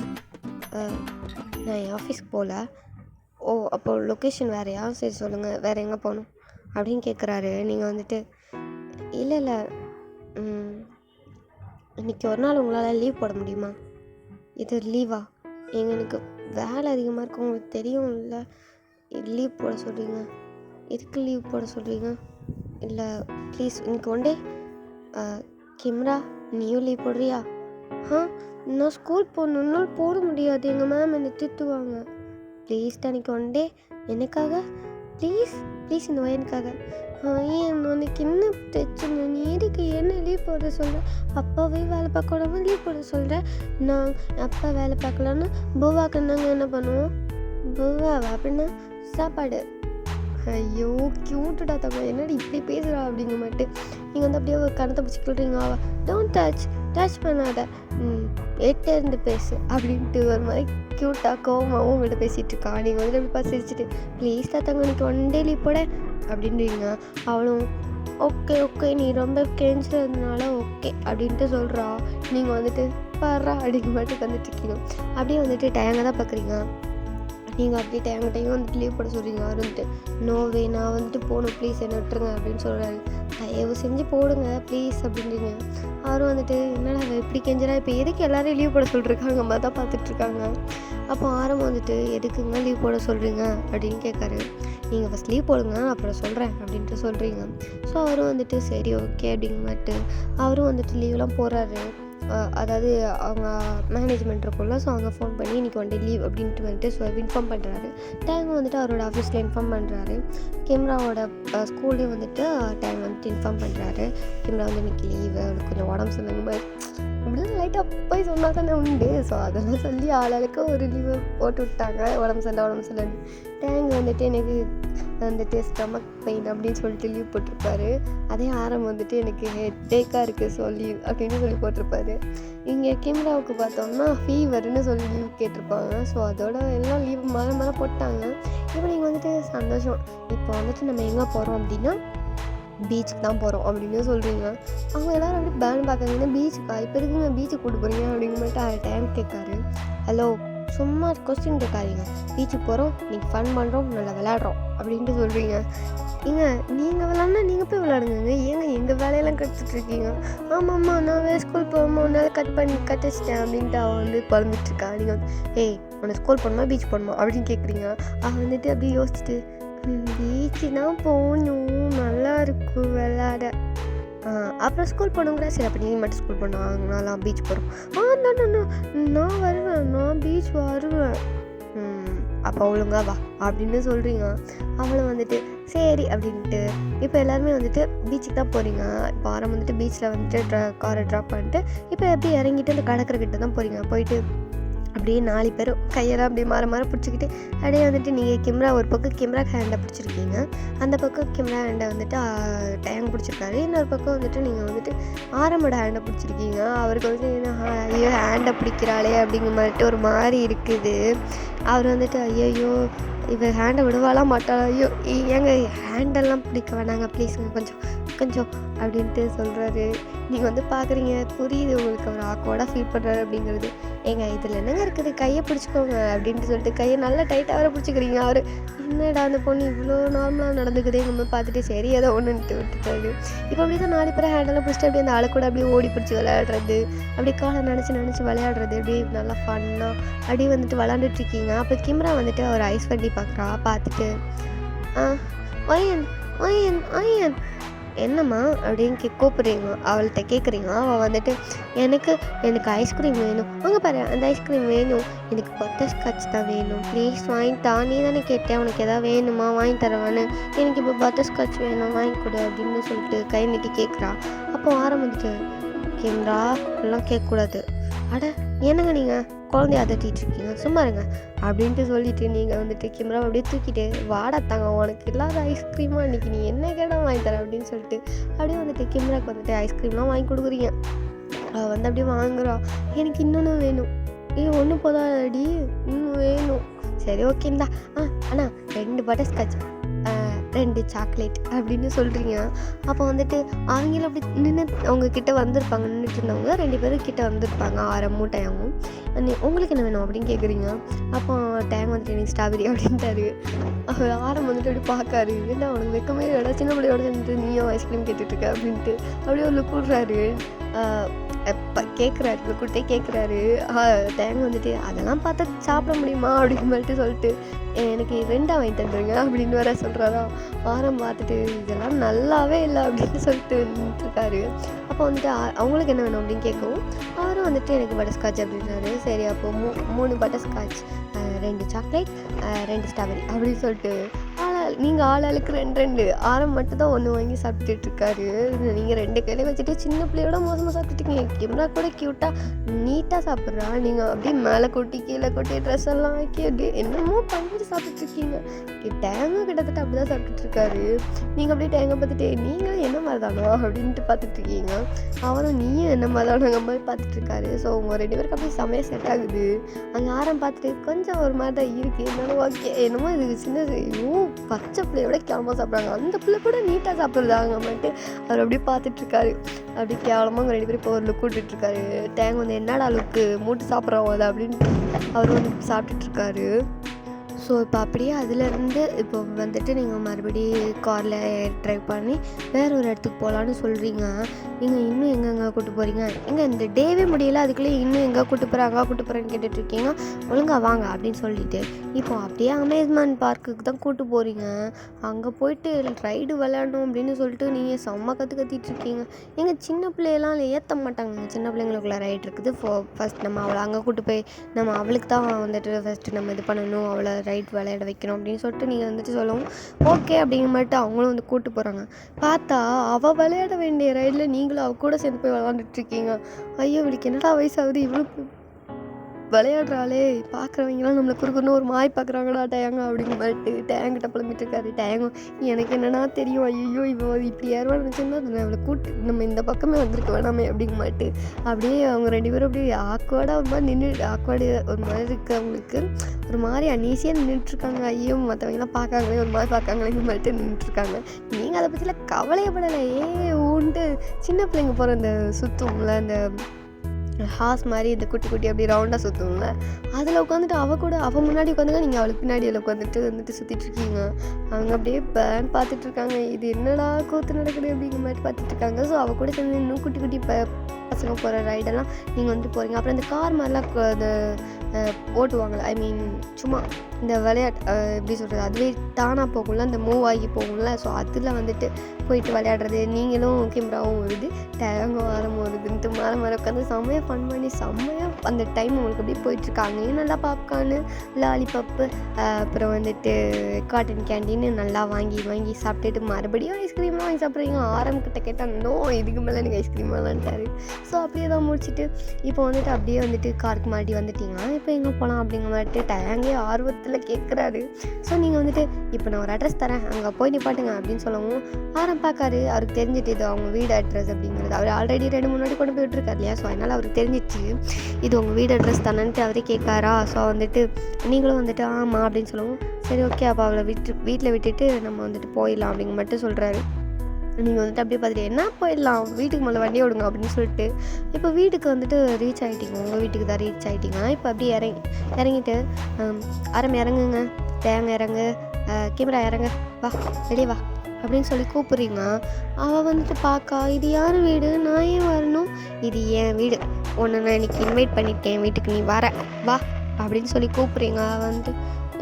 நான் என் ஆஃபீஸ்க்கு போகல, ஓ அப்போது லொக்கேஷன் வேறையா, சரி சொல்லுங்கள் வேறு எங்கே போகணும் அப்படின்னு கேட்குறாரு. நீங்கள் வந்துட்டு இல்லை இன்றைக்கி ஒரு நாள் உங்களால் லீவ் போட முடியுமா, இது லீவா, எனக்கு வேலை அதிகமாக இருக்கும் உங்களுக்கு தெரியும் இல்லை, லீவ் போட சொல்கிறீங்க, எதுக்கு லீவ் போட சொல்கிறீங்க, இல்லை ப்ளீஸ் இன்னைக்கு ஒன் டே. கிம்ரா நீயும் லீவ் போடுறியா, நான் ஸ்கூல் போகணுன்னா போட முடியாது, எங்கள் மேம் என்னை திட்டுவாங்க, ப்ளீஸ் அன்றைக்கி ஒன் டே எனக்காக ப்ளீஸ் இந்த வயனுக்காக. ஏன் உனக்கு என்ன பிரச்சனை, நீ எதுக்கு என்ன லீவ் போட சொல்கிற, அப்பாவே வேலை பார்க்க லீவ் போட சொல்கிற, நான் அப்பா வேலை பார்க்கலான்னு பூவாக்கு நாங்கள் என்ன பண்ணுவோம், பூவாவா அப்படின்னா சாப்பாடு, ஐயோ க்யூட்டுடா தங்க என்னடி இப்படி பேசுகிறா அப்படிங்க மாட்டு. நீங்கள் வந்து அப்படியே ஒரு கணத்தை பிடிச்சி சொல்கிறீங்க, டோன்ட் டச் பண்ணாத, எட்டே இருந்து பேசு அப்படின்ட்டு ஒரு மாதிரி க்யூட்டாக கோவமாகவும் உங்கள்கிட்ட பேசிகிட்டு இருக்கா. நீங்கள் வந்து அப்படி பார்த்து சிரிச்சிட்டு ப்ளீஸ் தாத்தாங்க இன்னைக்கு ஒன் டே லீவ் போட அப்படின்றீங்க. அவளும் ஓகே ஓகே நீ ரொம்ப கெஞ்சுறதுனால ஓகே அப்படின்ட்டு சொல்கிறா. நீங்கள் வந்துட்டு பாடுறா அப்படிங்க மட்டும் வந்துட்டுருக்கீங்க. அப்படியே வந்துட்டு டயங்க தான் பார்க்குறீங்க. நீங்கள் அப்படியே டைம் வந்துட்டு லீவ் போட சொல்கிறீங்க. அவர் வந்துட்டு நோவே நான் வந்துட்டு போகணும் ப்ளீஸ் என்னை விட்டுருங்க அப்படின்னு சொல்கிறாரு. தயவு செஞ்சு போடுங்க ப்ளீஸ் அப்படின்றீங்க. அவரும் வந்துட்டு என்னடா இப்படி கெஞ்சரா, இப்போ எதுக்கு எல்லோரும் லீவ் போட சொல்லிருக்காங்க மாதிரி தான் பார்த்துட்ருக்காங்க. அப்போ ஆரம்பம் வந்துட்டு எதுக்குங்க லீவ் போட சொல்கிறீங்க அப்படின்னு கேட்காரு. நீங்கள் ஃபஸ்ட் லீவ் போடுங்க அப்புறம் சொல்கிறேன் அப்படின்ட்டு சொல்கிறீங்க. ஸோ அவரும் வந்துட்டு சரி ஓகே அப்படிங்கமாட்டு அவரும் வந்துட்டு லீவ்லாம் போகிறாரு. அதாவது அவங்க மேனேஜ்மெண்ட் இருக்கும்ல, ஸோ அங்கே ஃபோன் பண்ணி இன்றைக்கி ஒன் டே லீவ் அப்படின்ட்டு வந்துட்டு இன்ஃபார்ம் பண்ணுறாரு. டைம் வந்துட்டு அவரோட ஆஃபீஸில் இன்ஃபார்ம் பண்ணுறாரு. கேமராவோட ஸ்கூல்லேயும் வந்துட்டு டைம் வந்துட்டு இன்ஃபார்ம் பண்ணுறாரு. கேமரா வந்து இன்றைக்கி லீவு, அவனுக்கு கொஞ்சம் உடம்பு சரியில்லைங்க மாதிரி இப்படிலாம் லைட்டாக போய் சொன்னால் தானே உண்டு. ஸோ அதெல்லாம் சொல்லி ஆளாளுக்கு ஒரு லீவு போட்டு விட்டாங்க. உடம்பு சரியில்லைன்னு டேங் வந்துட்டு எனக்கு வந்துட்டு ஸ்டமக் பெயின் அப்படின்னு சொல்லிட்டு லீவ் போட்டிருப்பாரு. அதே ஆரம்பம் வந்துட்டு எனக்கு ஹெட்டேக்காக இருக்குது ஸோ லீவ் அப்படின்னு சொல்லி போட்டிருப்பாரு. இங்கே கேமராவுக்கு பார்த்தோம்னா ஃபீவர்னு சொல்லி லீவ் கேட்டிருப்பாங்க. ஸோ அதோட எல்லாம் லீவ் மேலே போட்டாங்க. இப்போ நீங்கள் வந்துட்டு சந்தோஷம். இப்போ வந்துட்டு நம்ம எங்கே போகிறோம் அப்படின்னா பீச்சுக்கு தான் போகிறோம் அப்படின்னு சொல்கிறீங்க. அவங்க எல்லோரும் அப்படி பேன் பார்த்தாங்கன்னா பீச்சுக்கா இப்போ இருக்குங்க பீச்சுக்கு கூப்பிட்டு போகிறீங்க அப்படிங்க மட்டும் டைம் கேட்காரு. ஹலோ சும்மா கொஸ்டின் கேட்காதீங்க, பீச்சுக்கு போகிறோம், நீங்கள் ஃபன் பண்ணுறோம், நல்லா விளையாடுறோம் அப்படின்ட்டு சொல்கிறீங்க. ஏங்க நீங்கள் விளாட்னா நீங்கள் போய் விளாடுங்க, ஏங்க எங்கள் வேலையெல்லாம் கற்றுட்ருக்கீங்க. ஆமாம்மா நான் வேறு ஸ்கூல் போகாமல் ஒன்றால் கட் வச்சிட்டேன் அப்படின்ட்டு அவன் வந்து குழம்பிட்டுருக்கா. நீங்கள் வந்து ஏய் உன்னை ஸ்கூல் போகணுமா பீச் போகணுமா அப்படின்னு கேட்குறீங்க. அவன் வந்துட்டு அப்படியே யோசிச்சுட்டு பீச்சு தான் போகணும், நல்லா இருக்கும் விளாட, அப்புறம் ஸ்கூல் போனவங்களா சரி அப்போ நீங்கள் மட்டும் ஸ்கூல் போனாங்கனாலாம் பீச் போகிறோம். நான் வருவேன், நான் பீச் வருவேன். அப்போ ஒழுங்கா வா அப்படின்னு சொல்கிறீங்க. அவளை வந்துட்டு சரி அப்படின்ட்டு இப்போ எல்லாருமே வந்துட்டு பீச்சுக்கு தான் போகிறீங்க. இப்போ ஆரம் வந்துட்டு பீச்சில் வந்துட்டு காரை ட்ராப் பண்ணிட்டு இப்போ எப்படி இறங்கிட்டு அந்த கடற்கரைக்கிட்ட தான் போகிறீங்க. போயிட்டு அப்படியே 4 பேரும் கையெல்லாம் அப்படியே மாற பிடிச்சிக்கிட்டு அப்படியே வந்துட்டு நீங்கள் கேமரா ஒரு பக்கம் கேமரா ஹேண்டை பிடிச்சிருக்கீங்க, அந்த பக்கம் கேமரா ஹேண்டை வந்துட்டு டைம் பிடிச்சிருக்காரு. இன்னொரு பக்கம் வந்துட்டு நீங்கள் வந்துட்டு ஆரம்போட ஹேண்டை பிடிச்சிருக்கீங்க. அவருக்கு வந்து ஐயோ ஹேண்டை பிடிக்கிறாளே அப்படிங்கிற மாதிரிட்டு ஒரு மாதிரி இருக்குது. அவர் வந்துட்டு ஐயோ இவ ஹேண்டை விடுவாலாம் மாட்டாளா, ஐயோ ஏங்க ஹேண்டெல்லாம் பிடிக்க வேணாங்க ப்ளீஸுங்க கொஞ்சம் அப்படின்ட்டு சொல்கிறாரு. நீங்கள் வந்து பார்க்குறீங்க, புரியுது உங்களுக்கு அவர் ஆக்வர்டாக ஃபீல் பண்ணுறாரு அப்படிங்கிறது. ஏங்க இதில் என்னங்க இருக்குது, கையை பிடிச்சிக்கோங்க அப்படின்ட்டு சொல்லிட்டு கையை நல்லா டைட்டாக வர பிடிச்சிக்கிறீங்க. அவர் என்னடா அந்த பொண்ணு இவ்வளோ நார்மலாக நடந்துக்குதே நம்ம பார்த்துட்டு சரி ஏதோ ஒன்றுன்ட்டு விட்டுட்டாரு. இப்போ அப்படி தான் 4 பேரை ஹேண்டெல்லாம் பிடிச்சிட்டு அப்படியே அந்த ஆளை கூட அப்படியே ஓடி பிடிச்சி விளையாடுறது, அப்படியே காலை நினச்சி விளையாடுறது, அப்படியே நல்லா ஃபன்னாக அப்படியே வந்துட்டு விளாண்டுட்ருக்கீங்க. அப்போ கேமரா வந்துட்டு அவர் ஐஸ் வண்டி பார்த்துட்டு ஒயன் என்னம்மா அப்படின்னு கூப்பிட்றீங்க. அவள்கிட்ட கேட்குறீங்க. அவள் வந்துட்டு எனக்கு ஐஸ்கிரீம் வேணும், அங்கே பாரு அந்த ஐஸ்கிரீம் வேணும், எனக்கு பட்டர் ஸ்காட்ச் தான் வேணும், ப்ளீஸ் வாங்கிட்டா, நீ தானே கேட்டேன் உனக்கு எதாவது வேணுமா வாங்கி தரவான்னு, எனக்கு இப்போ பட்டர் ஸ்காட்ச் வேணும் வாங்கி கொடு அப்படின்னு சொல்லிட்டு கை நீட்டி கேட்குறா. அப்போ ஆரம்பிச்சு கேமரா எல்லாம் கேட்கக்கூடாது, அட என்னங்க நீங்கள் குழந்தைய அதட்டிகிட்ருக்கீங்க சும்மா இருங்க அப்படின்ட்டு சொல்லிவிட்டு நீங்கள் வந்துட்டு கேமரா அப்படியே தூக்கிட்டு வாடத்தாங்க உனக்கு இல்லாத ஐஸ்கிரீமாக இன்றைக்கி நீ என்ன கேட்டால் வாங்கி தரேன் அப்படின்னு சொல்லிட்டு அப்படியே வந்துட்டு கேமராவுக்கு வந்துட்டு ஐஸ்கிரீம்லாம் வாங்கி கொடுக்குறீங்க. அவள் வந்து அப்படியே வாங்குறா. எனக்கு இன்னொன்று வேணும், ஒன்று போதாடி இன்னும் வேணும், சரி ஓகேந்தா அண்ணா 2 பட்டர் ஸ்காட்ச் 2 சாக்லேட் அப்படின்னு சொல்கிறீங்க. அப்போ வந்துட்டு அவங்களும் அப்படி நின்று அவங்கக்கிட்ட வந்திருப்பாங்க, நின்றுட்டு இருந்தவங்க 2 பேரும் கிட்டே வந்திருப்பாங்க, ஆரமும் டயமும். உங்களுக்கு என்ன வேணும் அப்படின்னு கேட்குறீங்க. அப்போ டயம் வந்துட்டு எனக்கு ஸ்ட்ராபெரி அப்படின்ட்டாரு. அவர் ஆரம் வந்துட்டு அப்படி பார்க்காரு, ஏன்னா அவனுக்கு வெக்கமே இல்லைடா, சின்ன பிள்ளையோட சேர்ந்துட்டு நீயும் ஐஸ்கிரீம் கேட்டுட்ருக்க அப்படின்ட்டு அப்படியே ஒரு கூடுறாரு. கேட்குறாரு கூட்டே கேட்குறாரு. டேங் வந்துட்டு அதெல்லாம் பார்த்தா சாப்பிட முடியுமா அப்படின்னு சொல்லிட்டு எனக்கு 2 வாங்கி தந்துருங்க அப்படின்னு வேற சொல்கிறாரா. ஆரம் பார்த்துட்டு இதெல்லாம் நல்லாவே இல்லை அப்படின்னு சொல்லிட்டு நின்றுருக்காரு. அப்போ வந்துட்டு அவங்களுக்கு என்ன வேணும் அப்படின்னு கேட்கவும் அவரும் வந்துட்டு எனக்கு பட்டர் ஸ்காட்ச் அப்படின்னாரு. சரி அப்போது 3 பட்டர் ஸ்காட்ச் 2 சாக்லேட் 2 ஸ்ட்ராபெரி அப்படின்னு சொல்லிட்டு நீங்கள் ஆளுக்கு 2 ஆரம் மட்டும் தான் 1 வாங்கி சாப்பிட்டுட்ருக்காரு. நீங்கள் 2 கையிலையும் வச்சுட்டு சின்ன பிள்ளையோட மோசமாக சாப்பிட்டுட்டீங்க. கேமரா கூட க்யூட்டாக நீட்டாக சாப்பிட்றா, நீங்கள் அப்படியே மேலே கொட்டி கீழே கொட்டி ட்ரெஸ் எல்லாம் ஆக்கி அப்படியே என்னமோ பண்ணிட்டு சாப்பிட்டுட்ருக்கீங்க. டேங்க கிட்டத்தட்ட அப்படி தான் சாப்பிட்டுட்ருக்காரு. நீங்கள் அப்படியே டேங்க பார்த்துட்டு நீங்கள் என்ன மாதிரி தானோ அப்படின்ட்டு பார்த்துட்ருக்கீங்க. அவரும் நீயும் என்ன மாதிரி தானோங்க மாதிரி பார்த்துட்ருக்காரு. ஸோ உங்கள் 2 பேருக்கு அப்படியே செமையாக செட் ஆகுது. அங்கே ஆரம் பார்த்துட்டு கொஞ்சம் ஒரு மாதிரி தான் இருக்குது, இருந்தாலும் ஓகே என்னமோ இது சின்ன பச்சை பிள்ளைய விட கேவலமாக சாப்பிட்றாங்க, அந்த பிள்ளை கூட நீட்டாக சாப்பிட்றதாங்க மட்டும் அவர் அப்படியே பார்த்துட்ருக்காரு. அப்படி கேவலமாக அவங்க 2 பேரும் இப்போ ஒரு லுக் விட்டுட்ருக்காரு. டேங் வந்து என்னடா லுக்கு மூட்டு சாப்பிட்றோம் அதை அப்படின்ட்டு அவர் வந்து சாப்பிட்டுட்ருக்காரு. ஸோ இப்போ அப்படியே அதுலேருந்து இப்போ வந்துட்டு நீங்கள் மறுபடியும் காரில் ட்ரைவ் பண்ணி வேறு ஒரு இடத்துக்கு போகலான்னு சொல்கிறீங்க. நீங்கள் இன்னும் எங்கெங்கே கூப்பிட்டு போகிறீங்க, எங்கே இந்த டேவே முடியல அதுக்குள்ளே இன்னும் எங்கே கூப்பிட்டு போகிறேன்னு கேட்டுட்ருக்கீங்க, ஒழுங்காக வாங்க அப்படின்னு சொல்லிட்டு இப்போ அப்படியே அமேஸ்மெண்ட் பார்க்குக்கு தான் கூப்பிட்டு போகிறீங்க. அங்கே போயிட்டு ரைடு விளையாடணும் அப்படின்னு சொல்லிட்டு நீங்கள் செம்ம கத்திட்ருக்கீங்க. எங்கள் சின்ன பிள்ளையெல்லாம் ஏற்ற மாட்டாங்க, சின்ன பிள்ளைங்களுக்குள்ள ரைடு இருக்குது. ஃபஸ்ட் நம்ம அவளை அங்கே கூப்பிட்டு போய் நம்ம அவளுக்கு தான் வந்துட்டு ஃபஸ்ட்டு நம்ம இது பண்ணணும், அவளை ரைட் விளையாட வைக்கணும் அப்படின்னு சொல்லிட்டு நீங்கள் வந்துட்டு சொல்லவும் ஓகே அப்படிங்கிற மாதிரி அவங்களும் வந்து கூப்பிட்டு போகிறாங்க. பார்த்தா அவள் விளையாட வேண்டிய ரைடில் நீங்களும் அவள் கூட சேர்ந்து போய் விளாண்டுட்ருக்கீங்க. ஐயோ இவளுக்கு என்னடா வயசாகுது, இவ்வளோ விளையாடுறாளே, பார்க்குறவங்களாம் நம்மளை குறுக்குன்னு ஒரு மாய் பார்க்குறாங்கடா டேங்க அப்படிங்கிற மாதிரிட்டு டேங்கிட்ட புலம்பிட்டுருக்காரு. டேங்கும் எனக்கு என்னன்னா தெரியும், ஐயோ இவ இப்படி ஏறுவா நினச்சிருந்தா அவளை கூட்டு நம்ம இந்த பக்கமே வந்திருக்க வேணாமே அப்படிங்கிற மாட்டு அப்படியே அவங்க 2 பேரும் அப்படியே ஆக்வர்டாக ஒரு மாதிரி ஆக்வர்டு ஒரு மாதிரி இருக்குது அவங்களுக்கு, ஒரு மாதிரி அனீசியாக நின்றுட்டுருக்காங்க. ஐயோ மற்றவங்களாம் பார்க்காங்களே ஒரு மாதிரி பார்க்காங்களேங்கிற மாதிரிட்டு நின்றுட்டுருக்காங்க. நீங்கள் அதை பற்றிலாம் கவலையப்படலை. ஊன்ட்டு சின்ன பிள்ளைங்க போகிற அந்த சுத்தம்ல அந்த ஹார்ஸ் மாதிரி இந்த குட்டி குட்டி அப்படி ரவுண்டாக சுற்றும்ல, அதில் உட்காந்துட்டு அவள் முன்னாடி உட்காந்துங்க, நீங்கள் அவளுக்கு பின்னாடி அதில் வந்துட்டு சுற்றிட்டுருக்கீங்க. அவங்க அப்படியே பேன் பார்த்துட்ருக்காங்க, இது என்னடா கூத்து நடக்குது அப்படிங்கிற மாதிரி பார்த்துட்ருக்காங்க. ஸோ அவள் கூட சேர்ந்து இன்னும் குட்டி குட்டி பசங்க போகிற ரைடெல்லாம் நீங்கள் வந்துட்டு போகிறீங்க. அப்புறம் இந்த கார் மாதிரிலாம் அந்த ஓட்டுவாங்கள்ல, ஐ மீன் சும்மா இந்த விளையாட்டு எப்படி சொல்கிறது, அதுவே தானாக போகும்ல, அந்த மூவ் ஆகி போகும்ல, ஸோ அதில் வந்துட்டு போயிட்டு விளையாடுறது. நீங்களும் கேமராவும் வருது, டேங்கும் ஆரம்பம் வருதுன்ட்டு மாற உட்காந்து செம்மையாக ஃபன் பண்ணி செம்மையாக அந்த டைம் உங்களுக்கு அப்படியே போயிட்டுருக்காங்க. நல்லா பாப்கார்னு, லாலிபப்பு, அப்புறம் வந்துட்டு காட்டன் கேண்டின்னு நல்லா வாங்கி சாப்பிட்டுட்டு மறுபடியும் ஐஸ்கிரீம்லாம் வாங்கி சாப்பிட்றீங்க. ஆரம்பிக்கிட்ட கேட்டால் நோ இதுக்கு மேலே எனக்கு ஐஸ்கிரீம் வேணான்ட்டாரு. ஸோ அப்படியே தான் முடிச்சுட்டு இப்போ வந்துட்டு அப்படியே வந்துட்டு காருக்கு மாட்டி வந்துட்டீங்க. இப்போ எங்கே போகலாம் அப்படிங்கிற மாதிரிட்டு டேங்கே ஆர்வத்தில் கேட்குறாரு. ஸோ நீங்கள் வந்துட்டு இப்போ நான் ஒரு அட்ரஸ் தரேன், அங்கே போய் நிப்பாட்டுங்க அப்படின்னு சொல்லவும் பார்க்காரு. அவருக்கு தெரிஞ்சிட்டு இது அவங்க வீடு அட்ரஸ் அப்படிங்கிறது. அவர் ஆல்ரெடி 2 முன்னாடி கொண்டு போய் விட்டுருக்காரு இல்லையா, ஸோ அதனால் அவருக்கு தெரிஞ்சிச்சு இது உங்கள் வீடு அட்ரஸ் தானேன்ட்டு அவரே கேட்காரா. ஸோ வந்துட்டு நீங்களும் வந்துட்டு ஆமாம் அப்படின்னு சொல்லவும் சரி ஓகே அப்போ அவளை வீட்டில் விட்டுட்டு நம்ம வந்துட்டு போயிடலாம் அப்படிங்க மட்டும் சொல்கிறாரு. நீங்கள் வந்துட்டு அப்படியே பார்த்துட்டு என்ன போயிடலாம், வீட்டுக்கு மேலே வண்டியை விடுங்க அப்படின்னு சொல்லிட்டு இப்போ வீட்டுக்கு வந்துட்டு ரீச் ஆகிட்டீங்க. உங்கள் வீட்டுக்கு தான் ரீச் ஆகிட்டீங்க. இப்போ அப்படியே இறங்கிட்டு இறங்குங்க, தேங்க இறங்கு, கேமரா இறங்க, வா வெளியே வா அப்படின்னு சொல்லி கூப்பிட்றீங்க. அவள் வந்துட்டு பார்க்கா இது யார் வீடு, நான் ஏன் வரணும், இது என் வீடு, உன்னை நான் இன்றைக்கி இன்வைட் பண்ணியிருக்கேன் வீட்டுக்கு, நீ வா அப்படின்னு சொல்லி கூப்பிட்றீங்க. வந்துட்டு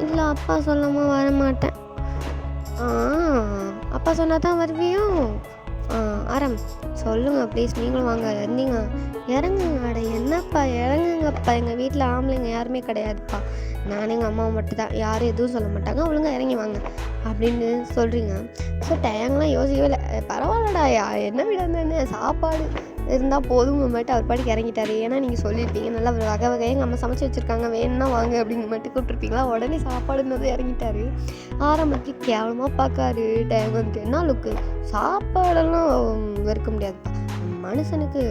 இல்லை அப்பா சொல்லாமல் வரமாட்டேன். அப்பா சொன்னா தான் வருவியோ, சொல்லுங்கள் ப்ளீஸ் நீங்களும் வாங்க இறங்குங்க. அட என்னப்பா இறங்குங்கப்பா, எங்கள் வீட்டில் ஆம்பளைங்க யாருமே கிடையாதுப்பா, நானும் எங்கள் அம்மாவை மட்டும் தான், யாரும் எதுவும் சொல்ல மாட்டாங்க, ஒழுங்காக இறங்கி வாங்க அப்படின்னு சொல்கிறீங்க. ஸோ டேங்கெலாம் யோசிக்கவே இல்லை, பரவாயில்லடா என்ன வீடு என்ன சாப்பாடு இருந்தால் போதுங்க மட்டும் அவர் பாட்டுக்கு இறங்கிட்டாரு. ஏன்னா நீங்கள் சொல்லியிருப்பீங்க நல்லா வகை வகையாக எங்கள் அம்மா சமைச்சு வச்சுருக்காங்க வேணும்னா வாங்க அப்படிங்கிற மட்டும் கூப்பிட்ருப்பீங்களா, உடனே சாப்பாடுன்னு இறங்கிட்டாரு. ஆரம்பிச்சு கேவலமாக பார்க்காரு. டேங் வந்துட்டு என்ன லுக்கு, சாப்பாடெல்லாம் வெறுக்க முடியாதுப்பா, மனுஷனுக்கு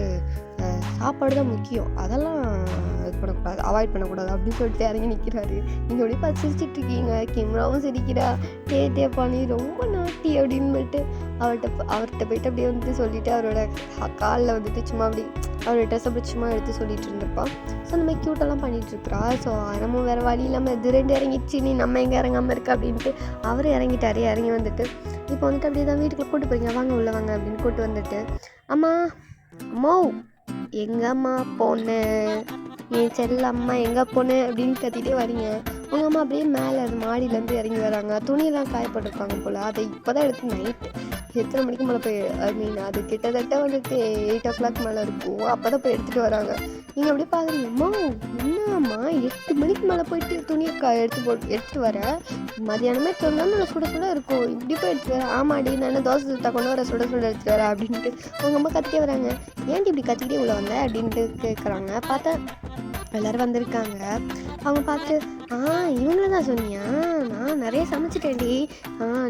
சாப்பாடு தான் முக்கியம், அதெல்லாம் இது பண்ணக்கூடாது, அவாய்ட் பண்ணக்கூடாது அப்படின்னு சொல்லிட்டு இறங்கி நிற்கிறாரு. நீங்கள் அப்படியே பார்த்து சிரிச்சிட்ருக்கீங்க. கேமராவும் சிரிக்கிறா, டே பண்ணி ரொம்ப நாட்டி அப்படின்னு சொல்லிட்டு அவர்கிட்ட போயிட்டு அப்படியே வந்துட்டு சொல்லிவிட்டு அவரோட காலில் வந்துட்டு சும்மா அப்படி அவரோட ட்ரெஸ் அப்படி சும்மா எடுத்து சொல்லிட்டு இருந்திருப்பான். ஸோ அந்த மாதிரி க்யூட்டெல்லாம் பண்ணிகிட்ருக்குறா. ஸோ நம்ம வேறு வழி இல்லாமல் இது 2 இறங்கிடுச்சு, நீ நம்ம எங்கே இறங்காமல் இருக்கா அப்படின்ட்டு அவர் இறங்கிட்டாரு. இறங்கி வந்துட்டு இப்போ வந்துட்டு அப்படியே தான் வீட்டுக்குள்ளே கூப்பிட்டு போறீங்க, வாங்க உள்ள வாங்க அப்படின்னு கூப்பிட்டு வந்துட்டு அம்மா எங்கம்மா போன, என் செல்ல அம்மா எங்கே போனேன் அப்படின்னு கத்திட்டே வரீங்க. உங்கள் அம்மா அப்படியே மேலே அது மாடியிலேருந்து இறங்கி வராங்க. துணியெல்லாம் காயப்பட்டிருப்பாங்க போல், அதை இப்போ தான் எடுத்து நைட்டு எத்தனை மணிக்கு மேலே போய் ஐ மீன் அது கிட்டத்தட்ட வந்துட்டு 8 o'clock மேலே இருக்கும், அப்போ தான் போய் எடுத்துகிட்டு வராங்க. நீங்கள் அப்படியே பார்க்குறீங்க, என்னம்மா 8 மணிக்கு மேலே போயிட்டு துணியை எடுத்துகிட்டு வர, மதியானமே தோணுன்னு நான் சுட இருக்கும், இப்படி போய் எடுத்துகிட்டு வரேன். ஆமாடி நான் தோசை சுட்டா கொண்டு வர சுட எடுத்துகிட்டு வரேன் அப்படின்ட்டு உங்கள் அம்மா கத்திட்டே வராங்க. ஏன்டி இப்படி கத்திக்கிட்டே உள்ள வந்த அப்படின்ட்டு கேட்குறாங்க. பார்த்தா எல்லோரும் வந்திருக்காங்க. அவங்க பார்த்து இவங்கள தான் சொன்னியா, நான் நிறைய சமைச்சிட்டேன்டி,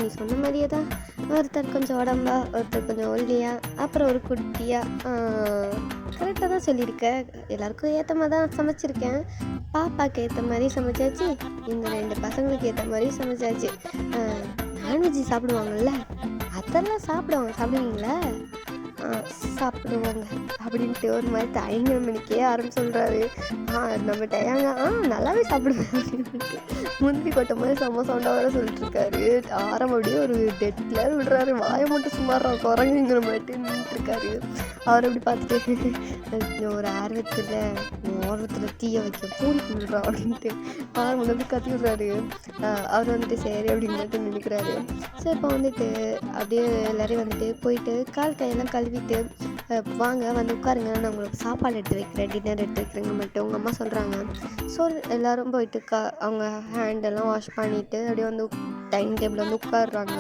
நீ சொன்ன மாதிரியே தான், ஒருத்தர் கொஞ்சம் உடம்பா ஒருத்தர் கொஞ்சம் ஒல்லியா அப்புறம் ஒரு குட்டியா, கரெக்டாக தான் சொல்லியிருக்க, எல்லாருக்கும் ஏற்ற மாதிரி தான் சமைச்சிருக்கேன், பாப்பாவுக்கு ஏற்ற மாதிரி சமைச்சாச்சு, இந்த 2 பசங்களுக்கு ஏற்ற மாதிரி சமைச்சாச்சு, நான்வெஜ் சாப்பிடுவாங்கல்ல, அதெல்லாம் சாப்பிடுவீங்களா? சாப்பிடுவாங்க அப்படின்ட்டு ஒரு மாதிரி தயங்க மணிக்கே ஆரம்பிச்சுடுறாரு. நம்ம டயாங்க நல்லாவே சாப்பிடுவேன் அப்படின்ட்டு முந்திரி கொட்டை மாதிரி செம்ம சவுண்டாக வர சொல்லிட்டு இருக்காரு. அப்படியே ஒரு டெட்ல விடுறாரு. வாயை மட்டும் சும்மாறா குரங்குங்கிற மாதிரி நின்றுட்டு இருக்காரு. அவர் அப்படி பார்த்துட்டு ஒரு ஆர்வத்தில் தீய வைக்க பூரி விடுறா அப்படின்ட்டு வந்து அப்படி கத்தி விடுறாரு. அவர் வந்துட்டு சரி அப்படின்னு மட்டும் நினைக்கிறாரு. ஸோ இப்போ வந்துட்டு அப்படியே எல்லாரையும் வந்துட்டு போயிட்டு கால் கையெல்லாம் கழுவிட்டு வாங்க வந்து உட்காருங்க, நான் உங்களுக்கு சாப்பாடு எடுத்து வைக்கிறேன், டின்னர் எடுத்து வைக்கிறேங்க மட்டும் உங்கள் அம்மா சொல்கிறாங்க. ஸோ எல்லோரும் போயிட்டு அவங்க ஹேண்டெல்லாம் வாஷ் பண்ணிவிட்டு அப்படியே வந்து டைனிங் டேபிள் வந்து உட்காடுறாங்க.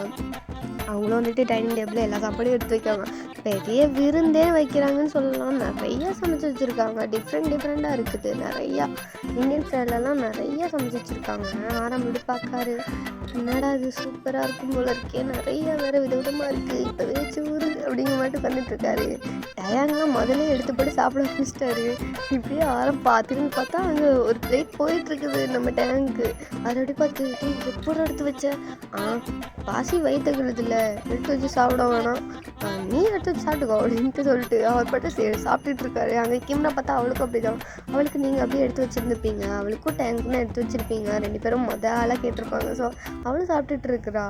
அவங்களும் வந்துட்டு டைனிங் டேபிளில் எல்லா சாப்பாடும் எடுத்து வைக்கிறாங்க. பெரிய விருந்தே வைக்கிறாங்கன்னு சொல்லலாம். நிறையா சமைச்சு வச்சுருக்காங்க. டிஃப்ரெண்ட்டாக இருக்குது. நிறையா இந்தியன் ஸ்டைலெலாம் நிறையா சமைச்சு வச்சுருக்காங்க. ஆரம்பிட்டு பார்க்காரு, என்னடா அது சூப்பராக இருக்கும் போல இருக்கே, நிறையா வேறு விதவிதமாக இருக்குது, இப்போவே சூறு அப்படிங்கிற மாதிரி பண்ணிட்டுருக்காரு. டயாங்கெலாம் முதல்ல எடுத்து போட்டு சாப்பிட ஆரம்பிச்சிட்டாரு. இப்படியே பார்த்துன்னு பார்த்தா அங்கே ஒரு பிளேட் போயிட்டுருக்குது நம்ம டேங்க்கு. அதை அப்படி பார்த்துக்கிட்டு எப்போ எடுத்து வச்ச பாசி வயிற்றுக்குள்ளதில்ல, எடுத்து வச்சு சாப்பிட வேணாம், நீ எடுத்து வச்சு சாப்பிட்டுக்கோ அப்படின்ட்டு சொல்லிட்டு அவர் பாட்டு சாப்பிட்டுட்டு இருக்காரு. அங்கே கிம்னா பார்த்தா அவளுக்கும் அப்படி தான். அவளுக்கு நீங்கள் அப்படியே எடுத்து வச்சுருந்துப்பீங்க, அவளுக்கும் டேங்க்னு எடுத்து வச்சுருப்பீங்க, 2 பேரும் ஆளாக கேட்டிருப்பாங்க. ஸோ அவளும் சாப்பிட்டுட்டு இருக்கிறா.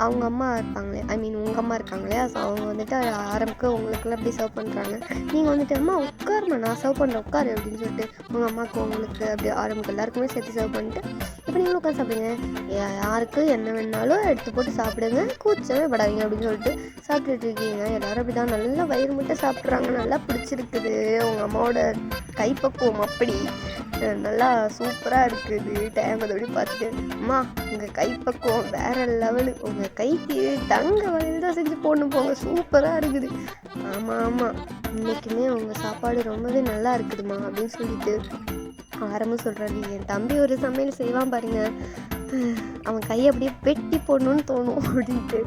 அவங்க அம்மா இருப்பாங்களே, உங்கள் அம்மா இருக்காங்களே, ஸோ அவங்க வந்துட்டு ஆரம்பிக்க உங்களுக்குலாம் அப்படி சர்வ் பண்ணுறாங்க. நீங்கள் வந்துட்டு அம்மா உட்காருமா, நான் சர்வ் பண்ணுறேன் உட்காரு அப்படின்னு சொல்லிட்டு உங்கள் அம்மாவுக்கு உங்களுக்கு அப்படி ஆரம்பிக்க எல்லாருக்குமே சேர்த்து சர்வ் பண்ணிட்டு இப்போ நீங்களும் உட்காந்து சாப்பிடுங்க, யாருக்கு என்ன வேணாலும் எடுத்து போட்டு சாப்பிடுங்க, கூச்சமே படாதீங்க அப்படின்னு சொல்லிட்டு சாப்பிட்டுட்டு இருக்கீங்க. எல்லோரும் அப்படி தான் நல்லா வயிறு மட்டும் சாப்பிட்றாங்க. நல்லா பிடிச்சிருக்குது உங்கள் அம்மாவோட கைப்பக்குவம், அப்படி நல்லா சூப்பராக இருக்குது. டைம் அதை அப்படி பார்த்துட்டு அம்மா உங்கள் கைப்பக்குவம் வேறு லெவலு, உங்கள் கைக்கு தங்க வகையில் தான் செஞ்சு போடணும் போங்க, சூப்பராக இருக்குது. ஆமாம் இன்றைக்குமே உங்கள் சாப்பாடு ரொம்பவே நல்லா இருக்குதுமா அப்படின்னு சொல்லிட்டு ஆரம்பம் சொல்கிறாரு. என் தம்பி ஒரு சமையல் செய்வான் பாருங்க, அவன் கையை அப்படியே வெட்டி போடணுன்னு தோணும் அப்படின்ட்டு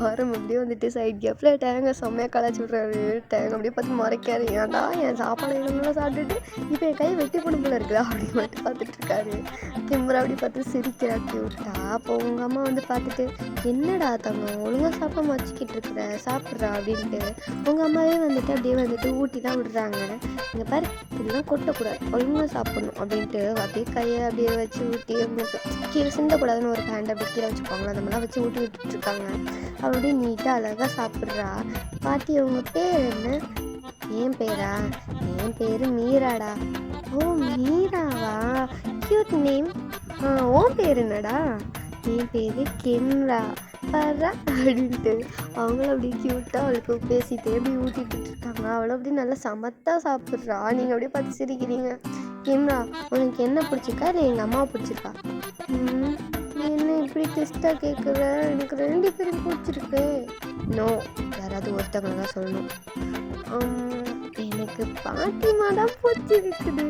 ஆரம் அப்படியே வந்துட்டு சைட் கேப்பில் டேங்க செம்மையாக கலாச்சி விட்றாரு. டேங்க அப்படியே பார்த்து மறைக்காரு, ஏன்டா என் சாப்பாடு எல்லாம் சாப்பிட்டுட்டு இப்போ என் கையை வெட்டி போடும் போல இருக்குதா அப்படின்னு மட்டும் பார்த்துட்ருக்காரு. கிம்பரா அப்படி பார்த்து சிரிக்கிறா கியூட்டா. அப்போ உங்கள் அம்மா வந்து பார்த்துட்டு என்னடா தங்கம் ஒழுங்காக சாப்பிடாம வச்சுக்கிட்டு இருக்கிற, சாப்பிட்றா அப்படின்ட்டு உங்கள் அம்மாவே வந்துட்டு அப்படியே வந்துட்டு ஊட்டி தான் விடுறாங்க. இங்கே பாரு இதெல்லாம் கொட்டக்கூடாது, ஒழுங்காக சாப்பிடணும் அப்படின்ட்டு அப்படியே கையை அப்படியே வச்சு ஊட்டி கீழே சிந்தக்கூடாதுன்னு ஒரு ஹேண்ட் அப்படி கீழே வச்சுப்பாங்களா, அந்த மாதிரிலாம் வச்சு ஊட்டி விட்டுட்ருக்காங்க. அப்படியே நீட்டாக அழகாக சாப்பிட்றா. பாட்டி உங்கள் பேர் என்ன? என் பேரா? என் பேர் மீராடா. ஓ மீராவா, கியூட் நேம். உன் பேர் என்னடா? என் பேர் கிம்ரா பாரா அப்படின்ட்டு அவங்களும் அப்படி க்யூட்டாக அவளுக்கு பேசிகிட்டே அப்படி ஊட்டிட்டு இருக்காங்க. அவளும் அப்படி நல்லா சமத்தாக சாப்பிட்றா. நீங்கள் அப்படியே பார்த்து சிரிக்கிறீங்க. கிம்ரா உனக்கு என்ன பிடிச்சிருக்கா இல்லை எங்கள் அம்மாவை பிடிச்சிருக்கா? என்ன இப்படி டெஸ்ட்டாக கேட்குற, எனக்கு 2 பேரும் பிடிச்சிருக்கு. நோ, யாராவது ஒருத்தவங்க தான் சொல்லணும். எனக்கு பாட்டிமா தான் பிடிச்சிருக்குது